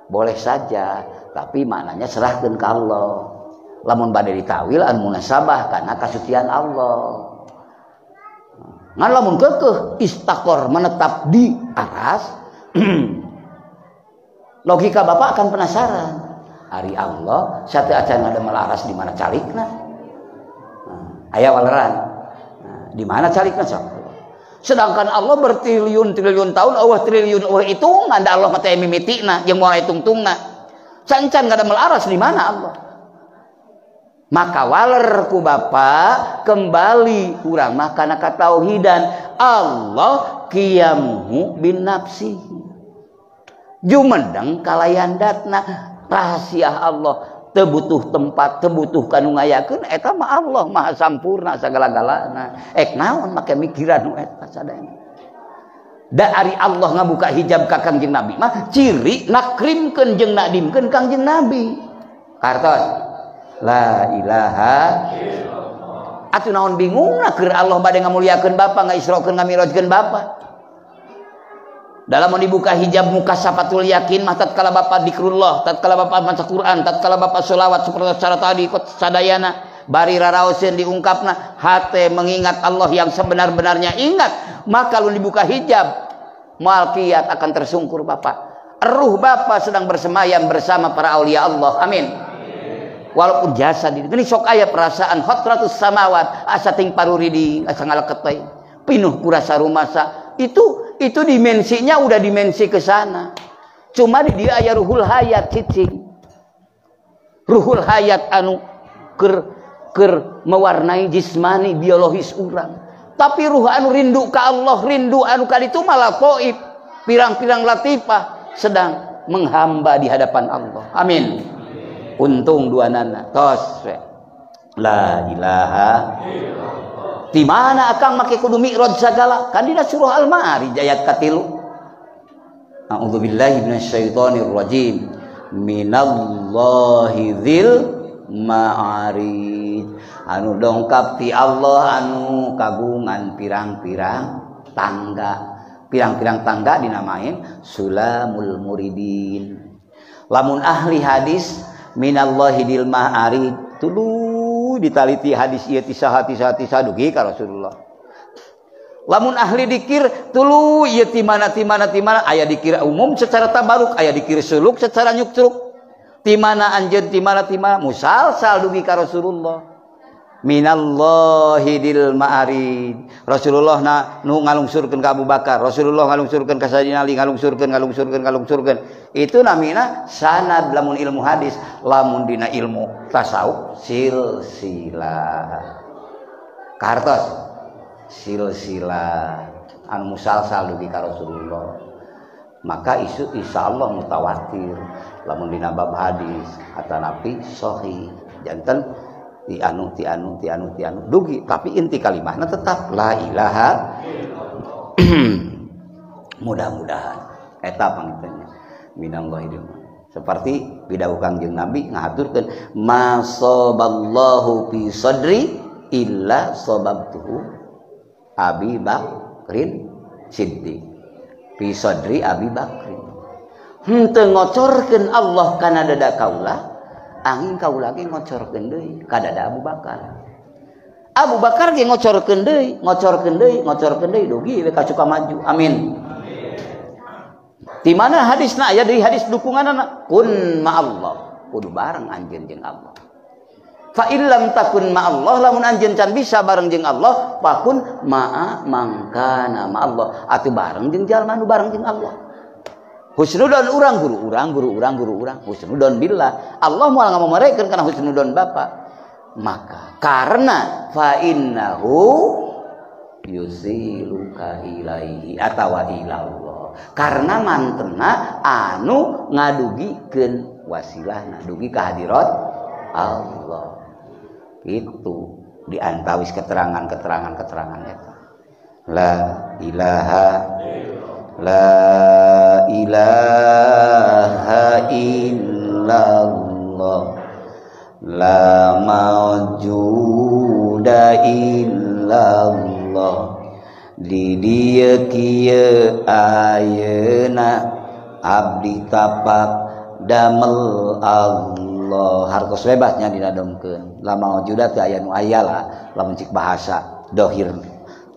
boleh saja, tapi maknanya serahkeun ka Allah. Lamun bade ditawil an munasabah karena kasucian Allah. Ngan lamun keukeuh istaqor menetap di aras. Logika Bapak akan penasaran. Ari Allah sate acan ngademel aras di mana calikna? Aya waleran. Di mana calikna sok? Sedangkan Allah bertriliun-triliun tahun, Allah triliun Allah hitungan, da Allah mah teh mimitina jeung moal hitungtungna. Cancan ngademel aras di mana Allah? Maka waler ku Bapa kembali urang mah kana katauhidan Allah qiyamuhu bin nafsihi. Jumendeng kalayandatna rahasia Allah teu butuh tempat, teu butuh kanu ngayakeun eta mah Allah maha sampurna sagala-galana. Naon make mikiran nu eta sadaya. Da ari Allah ngabuka hijab ka Kangjeng Nabi mah ciri nakrimkeun jeung nadimkeun Kangjeng Nabi. Kartos la ilaha illallah. Atuh naon bingungna keur Allah bade ngamuliakeun Bapa, ngaisrokeun ngamirajkeun Bapa. Dalam dibuka hijab muka sapatul yakin mah tatkala Bapa zikrullah, tatkala Bapa maca Quran, tatkala Bapa sholawat seperti cara tadi sadayana bari raraoseun diungkapna hate mengingat Allah yang sebenar-benarnya ingat, maka lu dibuka hijab moal kiat akan tersungkur Bapa. Ruh Bapa sedang bersemayam bersama para aulia Allah. Amin. Walaupun jasa di ini sok aya perasaan hatratus samawat asa ting paruri di asa ngaleket teh pinuh ku rasa rumasa itu dimensinya udah dimensi ke sana. Cuma di dia aya ruhul hayat cicing. Ruhul hayat anu keur mewarnai jismani biologis urang. Tapi ruh anu rindu ka Allah, rindu anu ka ditu malah qoib, pirang-pirang latifah sedang menghamba di hadapan Allah. Amin. Untung dua nana tos la ilaha illallah. Di mana akang make kudu mi'raj sagala? Kan dina surah Al-Ma'arij ayat katilu. A'udzubillahi minasyaitonir rajim. Minallahi dzil ma'arij. Anu dongkap ti Allah anu kagungan pirang-pirang tangga. Pirang-pirang tangga dinamain Sulamul Muridin. Lamun ahli hadis minallahi dil ma'arid tuluy ditaliti hadis ieu tisaha dugi ka Rasulullah. Lamun ahli dikir tuluy ieu ti mana aya dikir umum secara tabaruk, aya dikir suluk secara nyukruk. Ti mana anjeun ti mana musalsal dugi ka Rasulullah. Minallahi dil ma'arid. Rasulullah nu ngalungsurkeun ka Abu Bakar, Rasulullah ngalungsurkeun ka Sayyidina Ali, ngalungsurkeun. Itu namina sanad lamun ilmu hadis, lamun dina ilmu tasawuf silsilah. Kartos silsilah anu musalsal dugi ka Rasulullah. Maka isu insyaallah mutawatir lamun dina bab hadis atanapi sahih. Janten ti anu dugi, tapi inti kalimahna tetap la ilaha illallah. Mudah-mudahan eta pangitnya minallahi seperti pidahu Kangjeng Nabi ngahaturkeun masaballahu fi sadri illa sababtuhu Abi Bakrin Siddiq fi sadri Abi Bakrin. Henteu ngocorkeun Allah kana dada kaula angin kaula ge ngocorkeun deui ka dada Abu Bakar. Abu Bakar ge ngocorkeun deui dugi we ka cuka maju. Amin. Di mana hadisna aya deui hadis dukunganna kun ma'allah kudu bareng anjeun jeung Allah. Fa illam takun ma'allah lamun anjeun can bisa bareng jeung Allah fakun ma'a mangkana ma'allah atuh bareng jeung jalma nu bareng jeung Allah. Husnudon urang guru urang husnudon billah. Allah moal ngamarekeun kana husnudon Bapa. Maka karena fa innahu yusiluka ilaihi atawa ilallah. Karena mantena anu ngadugikeun wasilahna dugi ka hadirat Allah. Itu diantawis keterangan eta. La ilaha illallah la mawjuda illallah di dieu kieu ayeuna abdi tapak damel Allah hartos bebasnya dinadomkeun la mawjuda teh aya nu aya lah lamun cik bahasa dohir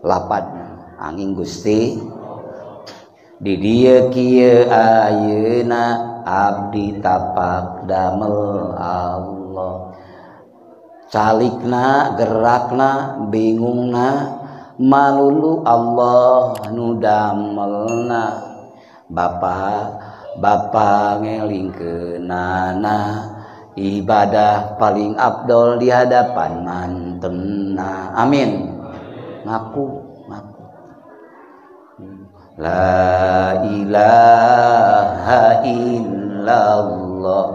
lapadna angin Gusti di dieu kieu ayeuna abdi tapak damel Allah. Calikna gerakna bingungna malulu Allah nu damelna. Bapa ngelingkeunana ibadah paling afdol di hadapan mantenna. Amin. Ngaku. La ilaha illallah,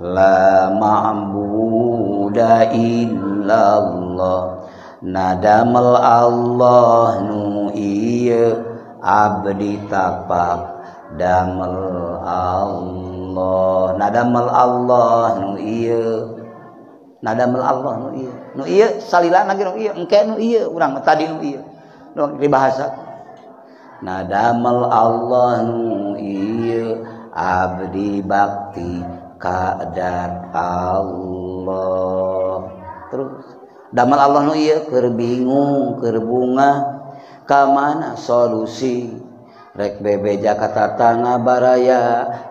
la ma'buda illallah, nadamel Allah nu ieu abdi tapak damel Allah. Nadamel Allah nu ieu, nadamel Allah nu ieu salilana ge nu ieu engke nu ieu urang tadi nu ieu nu dibahasa. Nadamel Allah nu ieu abdi bakti kadar Allah. Terus damel Allah nu ieu keur bingung keur bunga ka mana solusi rek bebeja katatangga baraya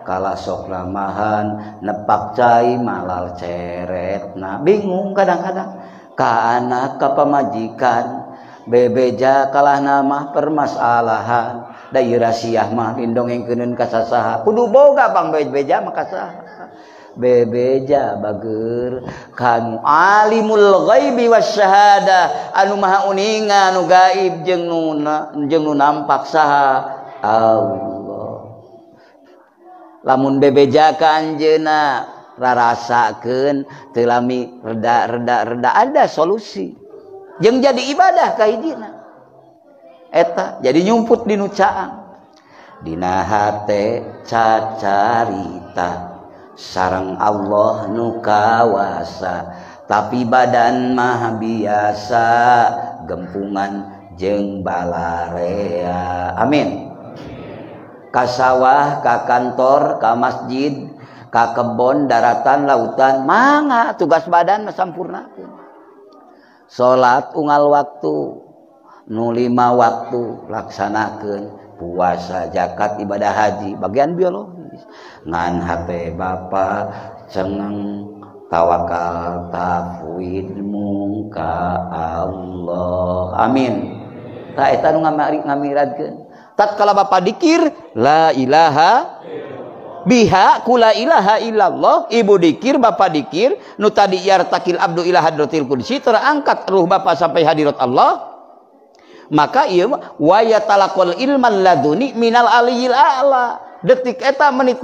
kala sok lamahan nepak cai malal ceretna. Bingung kadang-kadang ka anak ka pamajikan bebeja kalah nama permasalahan da ieu rasiah mah dindongengkeun ka sasaha kudu boga bang bebeja mah ka saha. Bebeja bageur kanu alimul ghaibi wasyahadah anu maha uningan anu gaib jeung nu nampak saha Allah. Lamun bebeja ka anjeunna rarasakeun teu lami reda ada solusi jeung jadi ibadah ka hidina eta jadi nyumput dinu caang dina hate cacarita sareng Allah nu kawasa tapi badan mah biasa gempungan jeung balarea. Amin. Ka sawah ka kantor ka masjid ka kebon daratan lautan mangga tugas badan mah sampurnakeun. Salat unggal waktu nu 5 waktu laksanakeun puasa zakat ibadah haji bagian biologis ngan HP bapa cengeng tawakal tafwidmu ka Allah. Amin. Ta eta nu ngamiradkeun tatkala bapa dikir la ilaha biha kula ilaha illallah, ibu dikir bapak dikir nu tadi yartakil abdu ila hadratil qudsi terangkat ruh bapak sampai hadirat Allah, maka ieu wa yatalaqal ilman laduni minal aliyil a'la. Detik eta menit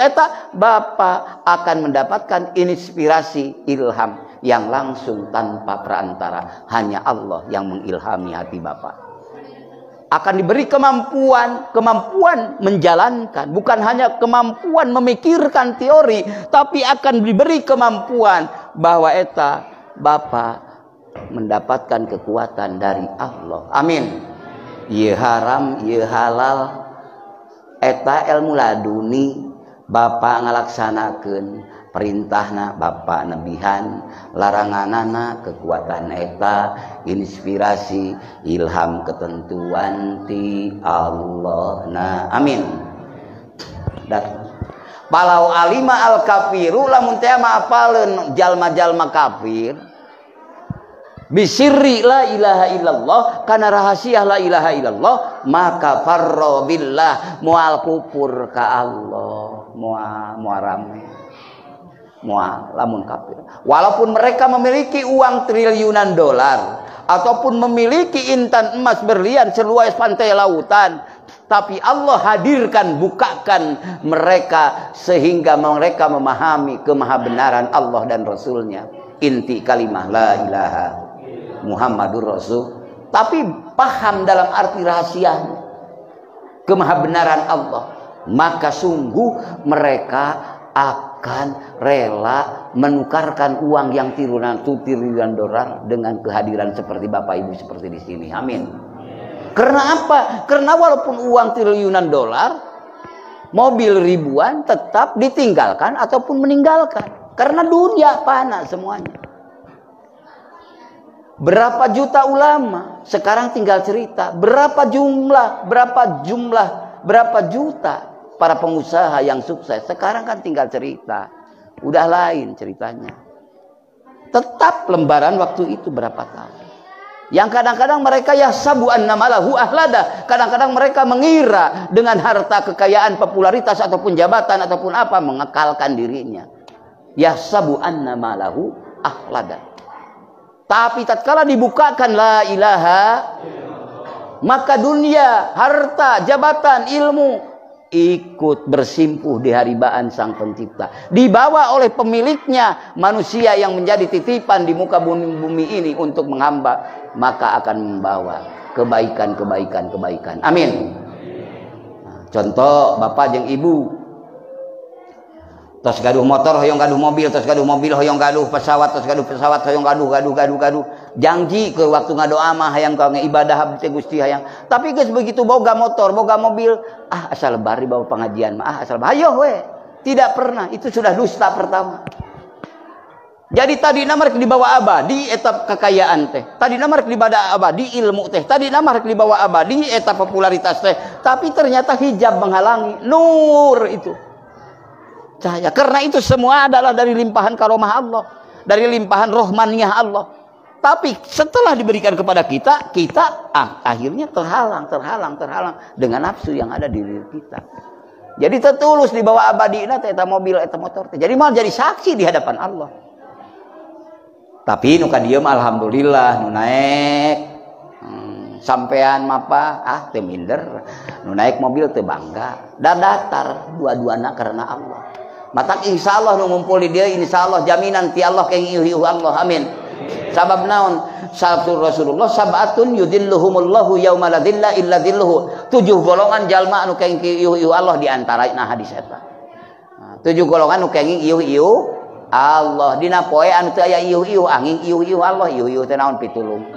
eta bapak akan mendapatkan inspirasi ilham yang langsung tanpa perantara, hanya Allah yang mengilhami hati bapak. Akan diberi kemampuan menjalankan, bukan hanya kemampuan memikirkan teori, tapi akan diberi kemampuan bahwa eta Bapak mendapatkan kekuatan dari Allah. Amin. Ieu haram, ieu halal, eta ilmu laduni Bapak ngalaksanakeun perintahna Bapak nebihan, laranganana kekuatan eta inspirasi ilham ketentuan ti Allah. Nah, amin. Palau alima al kafiru lamun teh mah apaleun jalma-jalma kafir bisirri la ilaha illallah kana rahasia la ilaha illallah maka farra billah moal kufur ka Allah moal rame lamun kafir. Walaupun mereka memiliki uang triliunan dolar ataupun memiliki intan emas berlian seluas pantai lautan, tapi Allah hadirkan, bukakan mereka sehingga mereka memahami kemahabenaran Allah dan Rasulnya. Inti kalimah la ilaha Muhammadur Rasul, tapi paham dalam arti rahasianya kemahabenaran Allah, maka sungguh mereka akan rela menukarkan uang yang triliunan dolar dengan kehadiran seperti Bapak Ibu seperti di sini. Amin. Karena apa? Karena walaupun uang triliunan dolar, mobil ribuan tetap ditinggalkan ataupun meninggalkan. Karena dunia panas semuanya. Berapa juta ulama sekarang tinggal cerita. Berapa jumlah, berapa juta para pengusaha yang sukses sekarang kan tinggal cerita. Udah lain ceritanya. Tetap lembaran waktu itu berapa tahun. Yang kadang-kadang mereka yahsabu anna malahu ahlada. Kadang-kadang mereka mengira dengan harta kekayaan, popularitas ataupun jabatan ataupun apa mengekalkan dirinya. Yahsabu anna malahu ahlada. Tapi tatkala dibukakan la ilaha, maka dunia, harta, jabatan, ilmu ikut bersimpuh di haribaan Sang Pencipta. Dibawa oleh pemiliknya, manusia yang menjadi titipan di muka bumi ini untuk menghamba, maka akan membawa kebaikan. Amin. Nah, contoh bapak jeung ibu. Tos gaduh motor hoyong gaduh mobil, tos gaduh mobil hoyong gaduh pesawat, tos gaduh pesawat hoyong gaduh. Janji ke waktu ngadoa mah hayang ka ibadah abdi Gusti hayang. Tapi geus begitu boga motor, boga mobil, asal lebar di bawah pengajian mah, asal hayo we. Tidak pernah, itu sudah dusta pertama. Jadi tadi nama rek dibawa abadi etap kekayaan teh. Tadi nama rek dibawa abadi ilmu teh. Tadi nama rek dibawa abadi etap popularitas teh. Tapi ternyata hijab menghalangi nur itu. Cahaya. Karena itu semua adalah dari limpahan karomah Allah, dari limpahan rohmaniyah Allah. Tapi setelah diberikan kepada kita, akhirnya terhalang dengan nafsu yang ada di diri kita. Jadi tertulus di bawah abadina eta mobil eta motor. Jadi malah jadi saksi di hadapan Allah. Tapi nu ka dieu mah alhamdulillah nu naik sampean mapa teu minder. Nu naik mobil teu bangga. Da datar dua-duana karena Allah. Matak insyaallah nu ngumpul di dieu insyaallah jaminan ti Allah keng ieu Allah amin. Sabab naon? Sabtu Rasulullah sab'atun yudhilluhumullahu yauma la dhilla illa dhilluhu. 7 golongan jalma anu keng ieu Allah di antaraina hadis eta. 7 golongan nu keng ieu Allah dina poe anu teu aya ieu angin ieu Allah ieu teh naon pitulung.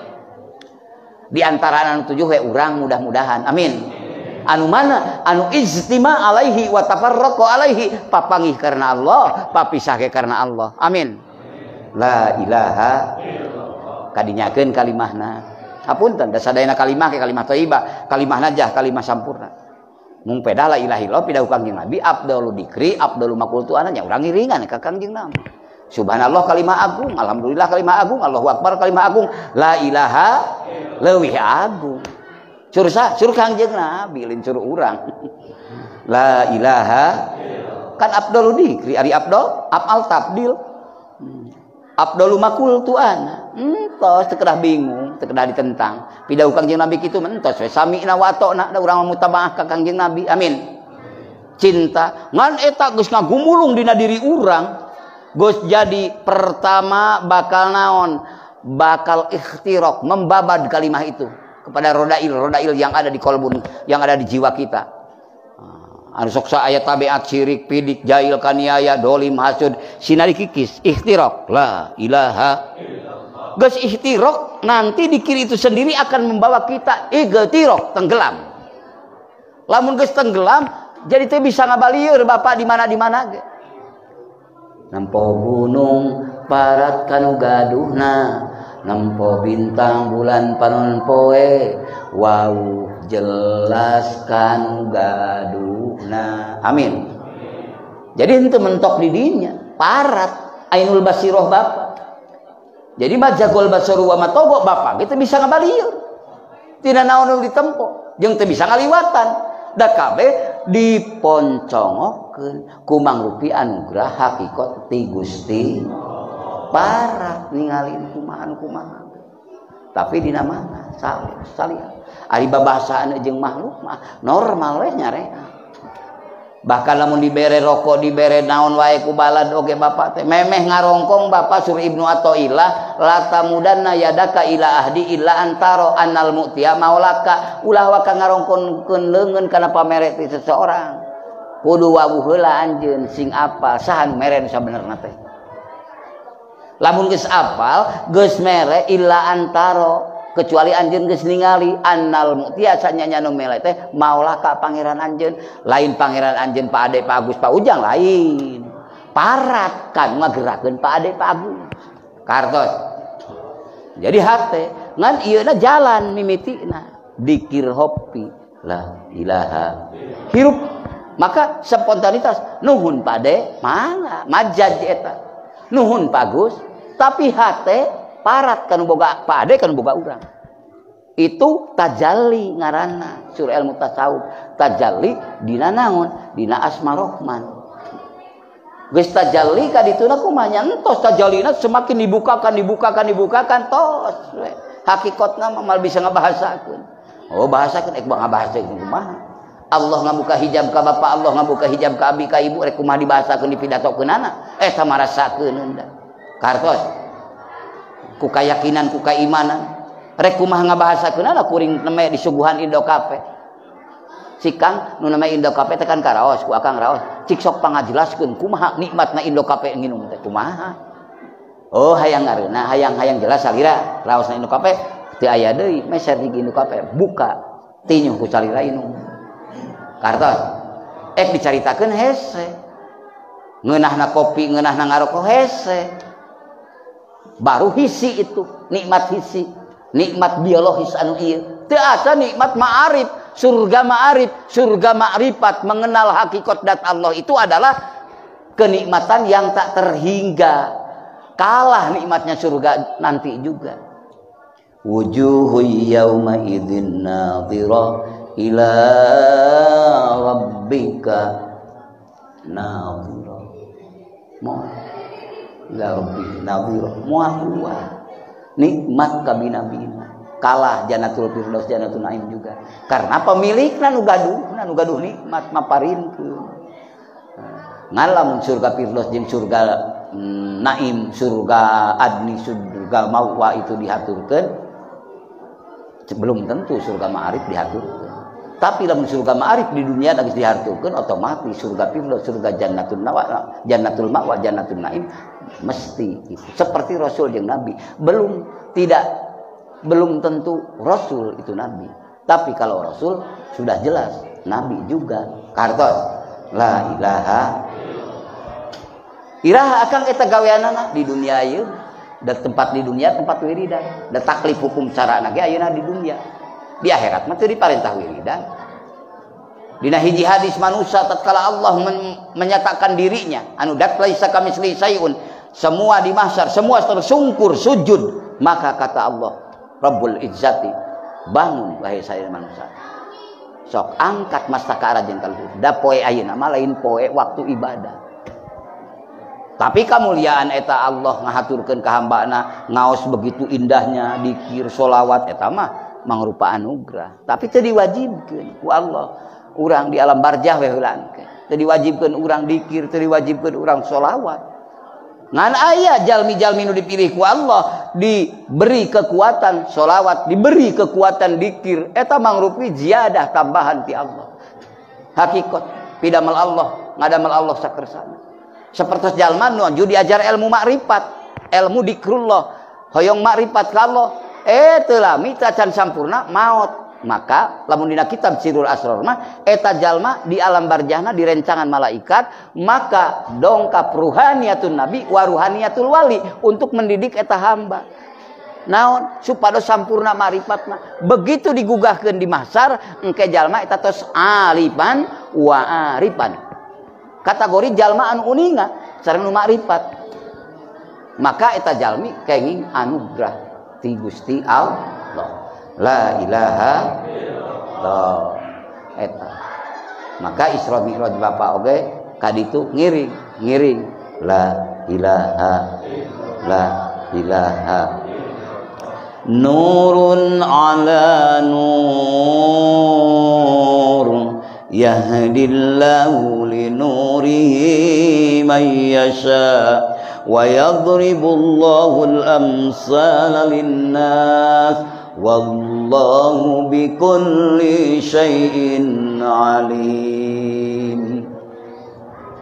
Di antara anu 7 we urang mudah-mudahan amin. Anu mana? Anu ijtima alaihi wa tafarraqu alaihi, papangih karena Allah, papisah karena Allah. Amin. La ilaha illallah. Kadinyakeun kalimahna. Hapunten da sadayana kalimah ke kalimah thayyibah, kalimah najah, kalimah sampurna. Mung peda la ilaha illallah pida Kangjeng Nabi afdalul dikri, afdalul maqultuana nya urang ngiringan ka Kangjeng Nabi. Subhanallah kalimah agung, alhamdulillah kalimah agung, Allahu akbar kalimah agung, la ilaha leuwih agung. Suruh Kangjeng Nabi lain suruh urang. La ilaha kan afdalul dikri ari afdal afal tabdil. Afdalu makul tuan. Tos tekedah bingung, tekedah ditentang. Pidau Kangjeng Nabi kitu mentos we sami'na wa ata'na da urang mutabaah ka Kangjeng Nabi. Amin. Cinta ngan eta geus ngagumulung dina diri urang. Geus jadi pertama bakal naon? Bakal ikhtiraq, membabad kalimah itu kepada rodail yang ada di kolbun, yang ada di jiwa kita. Anu sok ayat tabiat syirik, pidik, jahil, kaniaya, dolim, hasud, sinari kikis, ikhtiraq, la ilaha illallah. Geus ikhtiraq nanti di kiri itu sendiri akan membawa kita igtiraq, tenggelam. Lamun geus tenggelam, jadi teh bisa ngabalieur Bapak di mana ge. Nampo gunung parat kanu gaduhna, nampo bintang bulan panon poe, wau jelas kanu gaduhna. Amin. Jadi henteu mentok di dinya, parat ainul basiroh Bapak. Jadi majagol basaru wa matogo Bapak kita bisa ngabalieur. Tina naon nu ditempo, jeung teu bisa ngaliwatan. Da kabeh diponcongokeun ku mangrupi anugerah hakikat ti Gusti. Parat ningalin kumaha. Tapi dina mana? Salih. Ari babasaan jeung makhluk mah normal we nyarea. Bahkan lamun dibere rokok, dibere naon wae ku balad oge Bapak teh memeh ngarongkong Bapak sur Ibnu Athaillah la tamudanna yadaka ila ahdi illa antaro annal mu'tiya maulaka ulah waka ngarongkonkeun leungeun kana pamere ti seseorang kudu wabuh heula anjeun sing apal saha nu mere nu sabenerna teh lamun geus apal geus mere illa antaro kecuali anjeun geus ningali annal mu'tiya sanyanya nu mere teh maulaka pangeran anjeun lain pangeran anjeun Pak Ade Pak Agus Pak Ujang lain parat kan ngagerakeun Pak Ade Pak Agus kartos Jadi hate ngan ieu na jalan mimitina dikir hopi la ilaha hirup maka spontanitas nuhun pade mangga majaj eta nuhun bagus tapi hate parat kan boga pade kan boga urang itu tajalli ngaranna surah ilmu tasawuf tajalli dina naon dina asma rahman geus tajalli ka dituna kumaha entos tajallina semakin dibukakan tos hakikatna mah mal bisa ngabahasakeun oh bahasakeun ek ngabahasakeun kumaha Allah ngabuka hijab ka bapa Allah ngabuka hijab ka abi ka ibu rek kumaha dibahasakeun dipidatokeunana eta marasakeun heunda kartos ku kayakinan ku keimanan rek kumaha ngabahasakeunana kuring neme disuguhan Indo Cafe si Kang nu name Indo Cafe teh kan karaos ku akang raos cik sok pangajelaskeun kumaha nikmatna Indo Cafe nginum teh kumaha oh hayang ngareuna hayang jelas salira raosna Indo Cafe teu aya deui meser di Indo Cafe buka tinyuh ku salira inum kartos dicaritakeun hese ngeunahna kopi ngeunahna ngarokok hese baru hisi itu nikmat hisi nikmat biologis anu ieu teu asa nikmat ma'arif surga ma'rifat mengenal hakikat zat Allah itu adalah kenikmatan yang tak terhingga kalah nikmatnya surga nanti juga wujuhu yauma idzin nadhirah ila rabbika nadhirah moal ila rabbika nadhirah moal nikmat kabina-bina kalah jannatul firdaus jannatul naim juga karena pemilikna nu gaduh nikmat maparinkeun ngan lamun surga firdaus jeung surga naim surga adni surga mawa itu dihaturkeun belum tentu surga ma'arif dihaturkeun tapi lamun surga ma'arif di dunia geus dihaturkeun otomatis surga firdaus surga jannatul mawa jannatul naim mesti itu seperti rasul jeung nabi belum tentu rasul itu nabi tapi kalau rasul sudah jelas nabi juga kartos la ilaha akang eta gaweanana di dunia ieu da tempat di dunia tempat wiridan da taklif hukum carana ge ayeuna di dunia di akhirat mah teu diparentah wiridan dina hiji hadis manusia tatkala Allah menyatakan dirinya anu dak laisa kamisli sayun semua di mahsyar semua tersungkur sujud maka kata Allah Rabbul Izzati bangun wahai saya manusia sok angkat mastaka arajen kalbu da poe ayeuna mah lain poe waktu ibadah tapi kemuliaan eta Allah ngahaturkeun ka hambana ngaos begitu indahnya dikir sholawat eta mah mangrupa anugerah tapi teu diwajibkeun ku Allah urang di alam barzah we heulan teu diwajibkeun urang dikir teu diwajibkeun urang sholawat ngan aya jalmi-jalmi nu dipilih ku Allah diberi kekuatan sholawat diberi kekuatan dikir eta mangrupi ziyadah tambahan ti Allah hakikat pidamal Allah ngadamal Allah sakersana seperti jalma nu anju diajar ilmu makrifat ilmu dikrullah hoyong makrifat ka Allah teu lami can sampurna maot maka lamun dina kitab Sirul Asrar mah eta jalma di alam barzahna di rencangan malaikat maka dongkap ruhaniatun nabi wa ruhaniatul wali untuk mendidik eta hamba naon supados sampurna makrifat begitu digugahkeun di mahsyar engke jalma eta tos alifan wa arifan kategori jalma anu uninga sareng nu makrifat maka eta jalmi kenging anugerah ti Gusti Allah la ilaha illallah eta maka Isra Mi'raj Bapa oge kaditu ngiring la ilaha nurun ala nur yahdillahu linurihi man yasha wa yadribullahu al-amsala lin-nas wallahu bikulli syai'in alim.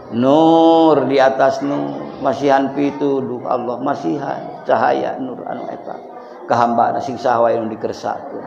Nur di atas nur masihan pituduh Allah masihan cahaya nur anu eta ka hambana sing saha wae nu dikersakeun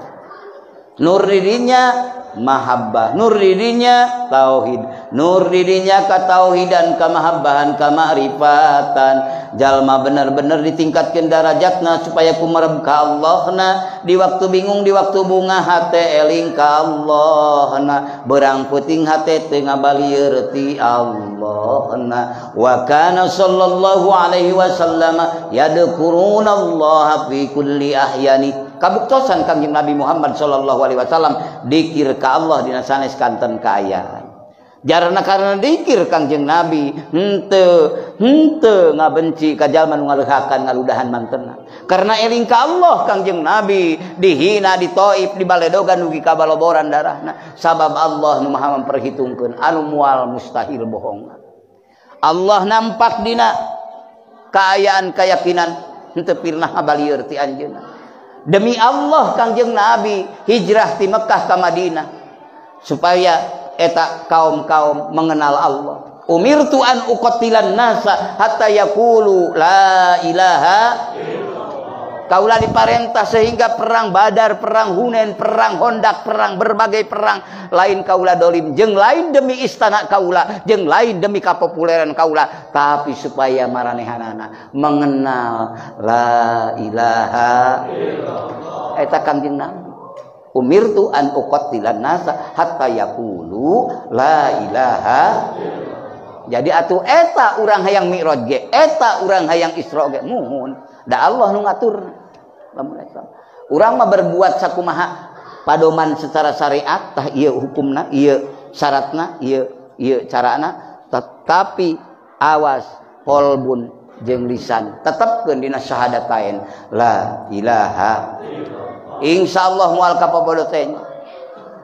nur dirinya mahabbah nur dirinya tauhid nur didinya katauhidan kamahabbahan kamarifatan jalma bener-bener ditingkatkan derajatna supaya kumarep ka Allahna di waktu bingung di waktu bunga hate eling ka Allahna berang puting hate teu ngabalieur ti Allahna wa kana sallallahu alaihi wasallam yadkurunallaha fi kulli ahyani kabuktosan Kangjeng Nabi Muhammad sallallahu alaihi wasallam dikir ka Allah dina sanes kanten kaayaan. Jarana karena dikir Kangjeng Nabi hente ngabenci ka jalma nu ngaleuhakan ngaludahan mantenna. Karena eling ka Allah Kangjeng Nabi dihina di Taif di baledogan dugi ka baloboran darahna. Sabab Allah nu maha memperhitungkeun anu moal mustahil bohong. Allah nampak dina kaayaan keyakinan henteu pirnah ngabalieur ti anjeunna. Demi Allah Kangjeng Nabi hijrah ti Mekkah ka Madinah supaya eta kaum-kaum mengenal Allah. Umirtu an uqatilan nasa hatta yaqulu la ilaha illallah. Kaula diparentah sehingga perang Badar, perang Hunain, perang Hondak, perang berbagai perang lain kaula dolim jeung lain demi istana kaula, jeung lain demi kapopuleran kaula, tapi supaya maranehanana mengenal la ilaha illallah. Eta Kangjeng Nabi. Umirtu an uqatilan nasa hatta yaqulu la ilaha illallah. Jadi atuh eta urang hayang mi'raj ge, eta urang hayang isra ge muhun. Da Allah nu ngatur. Lamun eta. Urang mah berbuat sakumaha padoman secara syariat tah ieu hukumna, ieu syaratna, ieu carana, tetapi awas qalbun jeung lisan tetepkeun dina syahadatain la ilaha illallah. Insyaallah moal kapabodo teh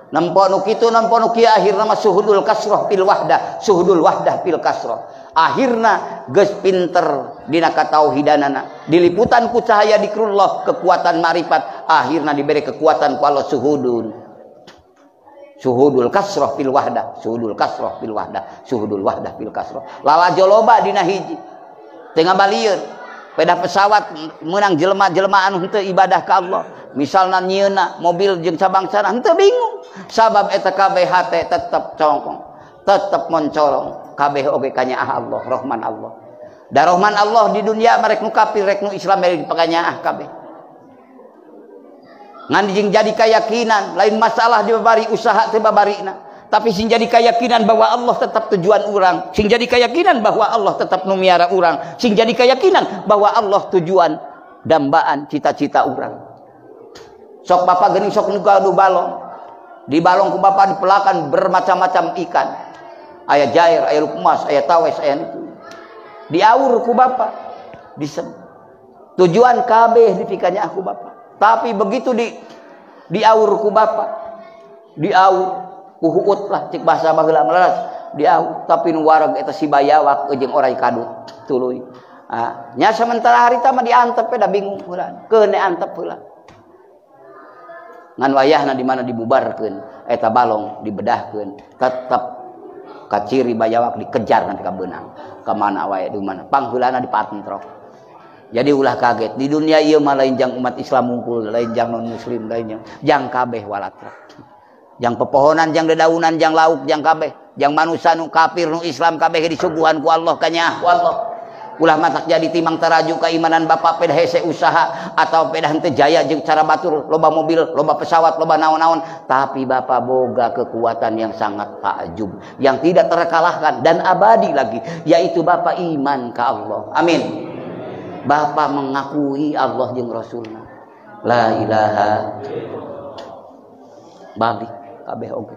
nampo nu kitu nampo nu kieu akhirna mah suhudul kasrah fil wahdah, suhudul wahdah fil kasrah. Akhirna geus pinter dina katauhidanana diliputan ku cahaya zikrullah kekuatan marifat akhirna diberi kekuatan ku Allah suhudul kasrah fil wahdah, suhudul kasrah fil wahdah, suhudul wahdah fil kasrah. Lalajo loba dina hiji teu ngabalieur peda pesawat menang jelema-jelema anu henteu ibadah ka Allah. Misalna nyieuna mobil jeung sabangsana henteu bingung. Sabab eta kabeh hate tetep congkong, tetep moncolong, kabeh oge kanyaah Allah, Rahman Allah. Da Rahman Allah di dunia marek nu kafir rek nu Islam bari dipanyaah kabeh. Ngan jeung jadi keyakinan lain masalah dibabari usaha teu babarina. Tapi sing jadi keyakinan bahwa Allah tetap tujuan orang, sing jadi keyakinan bahwa Allah tetap numiara orang, sing jadi keyakinan bahwa Allah tujuan dambaan cita-cita orang. Sok bapak geuning sok ngadu balong. Di balong ku bapak dipelakan bermacam-macam ikan. Aya jair, aya lukmas, aya tawes, aya itu. Diaur ku bapak, disem. Tujuan kabeh dipikanya aku bapak. Tapi begitu diaur ku bapak, diaur kuhuut lah cik bahasa baheula meleras diaur tapi nu wareg eta si bayawak jeung orai kadut tuluy. Nya sementara harita mah diantep da bingung heula. Keun antep heula. Ngan wayahna di mana dibubarkeun eta balong dibedahkeun tetep kaciri bayawak dikejar nanti ka beunang. Ka mana wae di mana pangheulana dipatentrok. Jadi ulah kaget di dunia ieu mah lain jang umat Islam mungkul, lain jang non muslim, lain jang kabeh walatra. Jang pepohonan, jang dedaunan, jang lauk, jang kabeh, jang manusia nu kafir nu Islam kabeh disuguhan ku Allah kanya ku Allah. Ulah matak jadi timang teraju keimanan bapak peda hese usaha atau peda henteu jaya jeung cara batur loba mobil, loba pesawat, loba naon-naon, tapi bapak boga kekuatan yang sangat takjub yang tidak terkalahkan dan abadi lagi, yaitu bapak iman ka Allah. Amin. Bapak mengakui Allah jeung Rasulna. La ilaha balik kabeh oge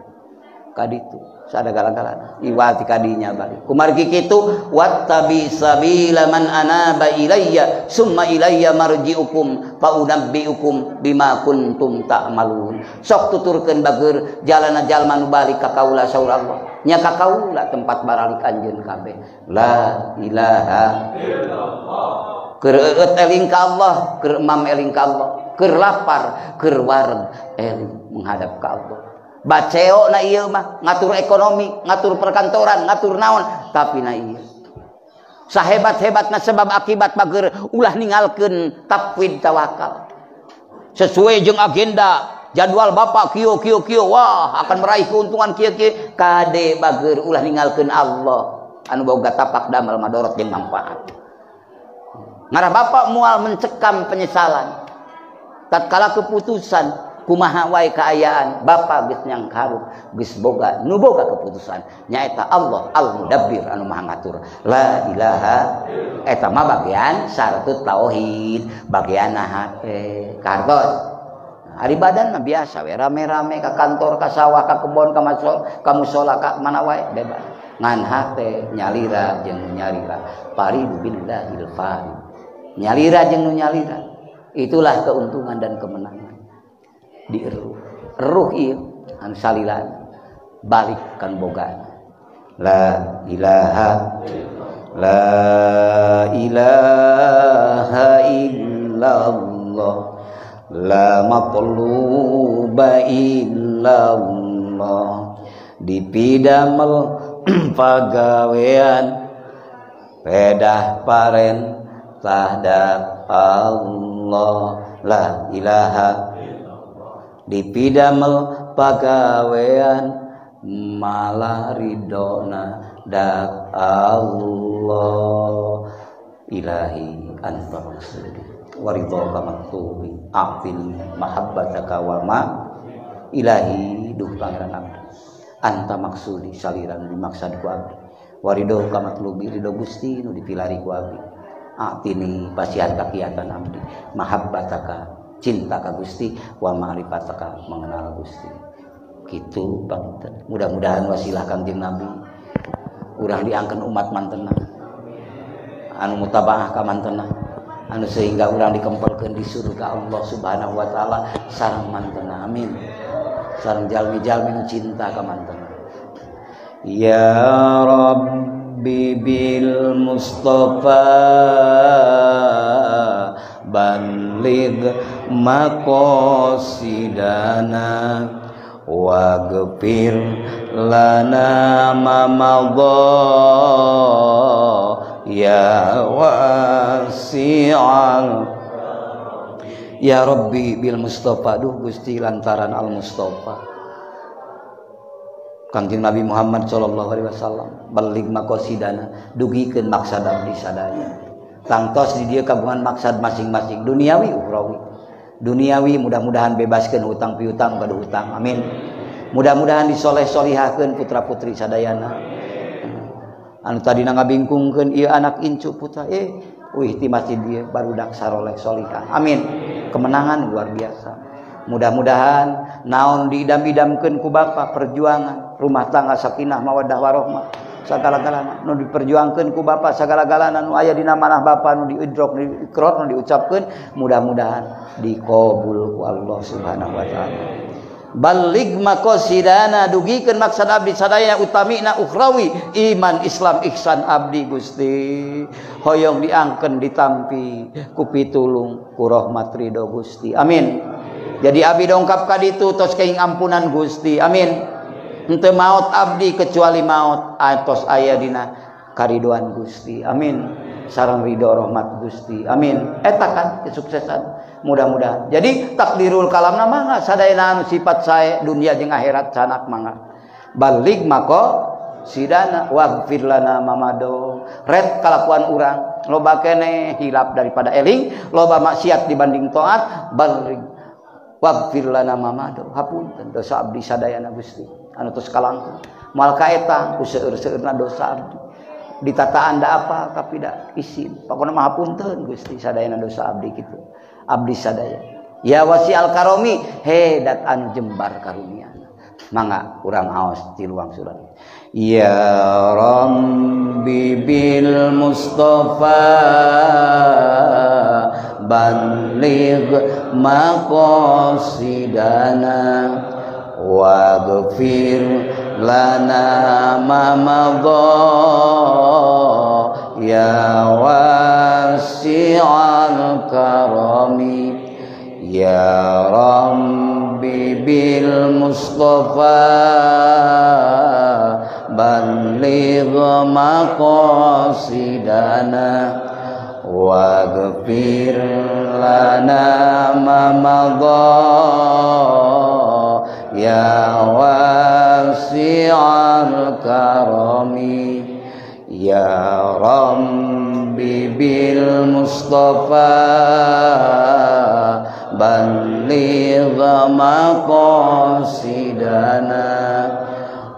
kaditu sadagala-galana iwati kadinya balik kumargi kitu wattabi sabila man anaba ilayya summa ilayya marji'ukum fa unabbi'ukum bima kuntum ta'malun. Sok tuturkeun bageur jalana jalma nu balik ka kaula saur Allah nya ka kaula tempat baralik anjeun kabeh. La ilaha illallah. Keur eut eling ka Allah, keur emam eling ka Allah, keur lapar, keur wareg eling menghadap ka Allah. Baceo na ieu mah ngatur ekonomi, ngatur perkantoran, ngatur naon, tapi na ieu sahebat-hebatna sebab akibat bageur ulah ninggalkeun tafwid tawakal sesuai jeung agenda jadwal bapak kieu wah akan meraih keuntungan kieu kade bageur ulah ninggalkeun Allah anu boga tapak damel madorot jeung manfaat. Ngarah bapak moal mencekam penyesalan tatkala keputusan kumaha wae kaayaan bapak geus nyang karuk geus boga nu boga keputusan nyaeta Allah al-mudabbir anu maha ngatur la ilaha eta mah bagian syaratut tauhid bagian hate kartos ari badan mah biasa we rame-rame ka kantor ka sawah ka kebon ka mushola ka mana wae bebas ngan hate nyalira jeung nyalira farid billahil farid nyalira jeung nu nyalira itulah keuntungan dan kemenangan di ruh ieu anu salilan balik kan boga la ilaha illallah la maqluba illallah dipidamel pagawean pedah paren tahdat Allah la ilaha dipidamel pagawean malah ridona dak Allah ilahi anta maksudi waridho kamaktubi aqfil mahabbataka wa ma ilahi duh pangeran abdi anta maksudi saliran dimaksud ku abdi waridho kamaktubi ridho Gusti nu dipilari ku abdi aqtini pasihan kakiatan abdi mahabbataka cinta ka Gusti wa ma'rifataka mengenal Gusti kitu panten mudah-mudahan wasilah Kanjeng Nabi urang diangkeun umat mantenna anu mutabaah ka mantenna anu sehingga urang dikempelkeun di surga Allah Subhanahu wa taala sareng mantenna amin sareng jalmi-jalmi nu cinta ka mantenna ya Rabbi bil Mustafa baligh maqasidana waghfir lana ma madha ya wasi'al ya Rabbi bil Mustafa duh Gusti lantaran al Mustafa Kanjeng Nabi Muhammad sallallahu alaihi wasallam baligh maqasidana dugikeun maksad abdi sadaya tangtos di dia kagungan maksad masing-masing duniawi ukhrawi duniawi mudah-mudahan bebaskeun hutang piutang kada hutang amin mudah-mudahan disoleh-solihakeun putra-putri sadayana anu tadina ngabingkungkeun ieu anak incu putra wih ti masjid dia barudak saroleh solihah amin kemenangan luar biasa mudah-mudahan naon diidam-idamkeun ku bapa perjuangan rumah tangga sakinah mawaddah warahmah sagala-galana nu diperjuangkeun ku bapa sagala-galana nu aya dina manah bapa nu diidrok nu diikror nu diucapkeun mudah-mudahan dikabul ku Allah Subhanahu wa taala baligh maqasidana dugikeun maksad abdi sadaya utamina ukhrawi iman Islam ihsan abdi Gusti hoyong diangkeun ditampi ku pitulung ku rahmat ridho Gusti amin jadi abdi dongkap ka ditu tos kaing ampunan Gusti amin henteu maot abdi kecuali maot atos aya dina karidoan Gusti amin sareng ridho rahmat Gusti amin eta kan kesuksesan mudah-mudahan jadi takdirul kalamna mangga sadayana anu sifat sae dunia jeung akhirat sanak mangga baligh maqasidana waghfir lana mamado red kalakuan urang loba keneh hilap daripada eling loba maksiat dibanding taat baligh waghfir lana mamado hapunten dosa abdi sadayana Gusti anu tos kalangkung moal kaeta ku seueur-seueurna dosa abdi ditata anda apa tapi da isin pokona mah hapunten Gusti sadayana dosa abdi kitu abdi sadaya ya wasi'al karomi dat anu jembar karuniana mangga urang aos ti luang surat ya Rabbi bil Mustafa baligh maqasidana waghfir lana ma madha ya wasi'al karami ya Rabbi bil Mustafa baligh maqasidana waghfir lana ma madha ya wasi'al karami ya Rabbi bil Mustafa balligh maqasidana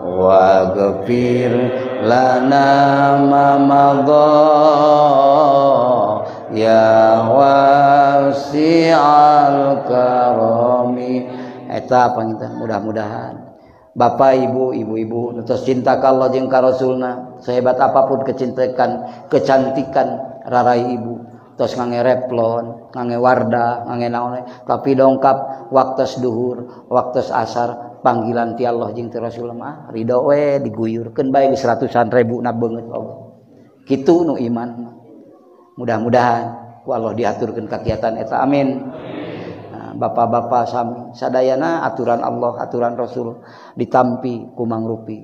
waghfir lana ma madha ya wasi'al karami. Eta panginten mudah-mudahan Bapak Ibu, ibu-ibu terus cinta ka Allah jeung ka Rasulna, sehebat apapun kecantikan rarai ibu, terus ngange replon, ngange wardah, ngange naon, tapi dongkap waktos duhur, waktos asar panggilan ti Allah jeung ti Rasul mah ridho we diguyurkeun bae di 100-an ribu na beungeut Allah. Kitu nu iman. Mudah-mudahan ku Allah diaturkeun kakiatan eta amin. Bapak-bapak sami sadayana aturan Allah, aturan Rasul ditampi ku mangrupi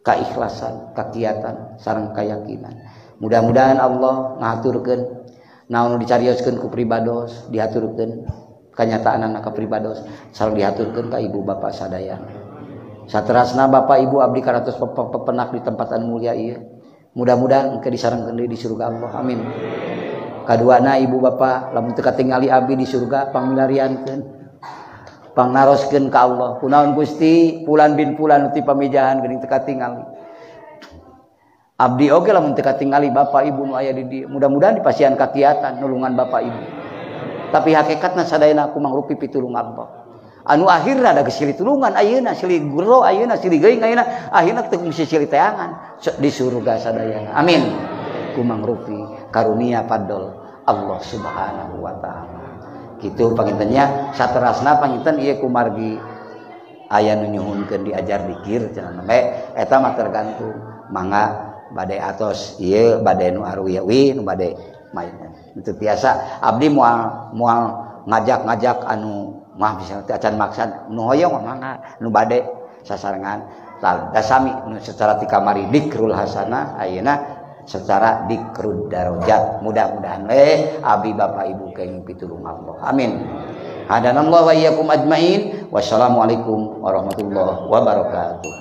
keikhlasan, kegiatan sareng keyakinan. Mudah-mudahan Allah ngaturkeun naon dicarioskeun ku pribados diaturkeun kanyataan ka pribados sareng diaturkeun ka ibu bapak sadayana. Saterasna Bapak Ibu abdi karatos pepenak di tempatan mulia ieu. Mudah-mudahan engke disarengkeun deui di surga Allah. Amin. Kaduana ibu bapak lamun teu katingali abdi di surga pangmilariankeun pangnaroskeun ka Allah kunaon Gusti pulan bin pulan ti pamijahan geuning teu katingali abdi oge lamun teu katingali bapak ibu nu aya di dieu mudah-mudahan dipasihan kakiatan nulungan bapak ibu tapi hakikatna sadayana aku mangrupi pitulung Allah anu akhirna da geus silih tulungan ayeuna silih gero ayeuna silih geuing ayeuna akhirna teu mesti silih teangan di surga sadayana amin ku mangrupi karunia fadl Allah Subhanahu wa taala. Kitu pangintennya saterasna panginten ieu kumargi aya nu nyuhunkeun diajar dikir cenah bae eta mah tergantung mangga bade atos ieu bade nu arwiwi nu bade main. Itu biasa abdi moal ngajak-ngajak anu mah bisa teh acan maksad nu hoyong mangga nu bade sasarengan tah dasami nu secara ti kamari dikrul hasanah ayeuna secara dikrud darajat. Mudah-mudahan abi bapak ibu kenging pitulung Allah amin. Hadanallahu wa iyyakum ajmain. Wassalamualaikum warahmatullahi wabarakatuh.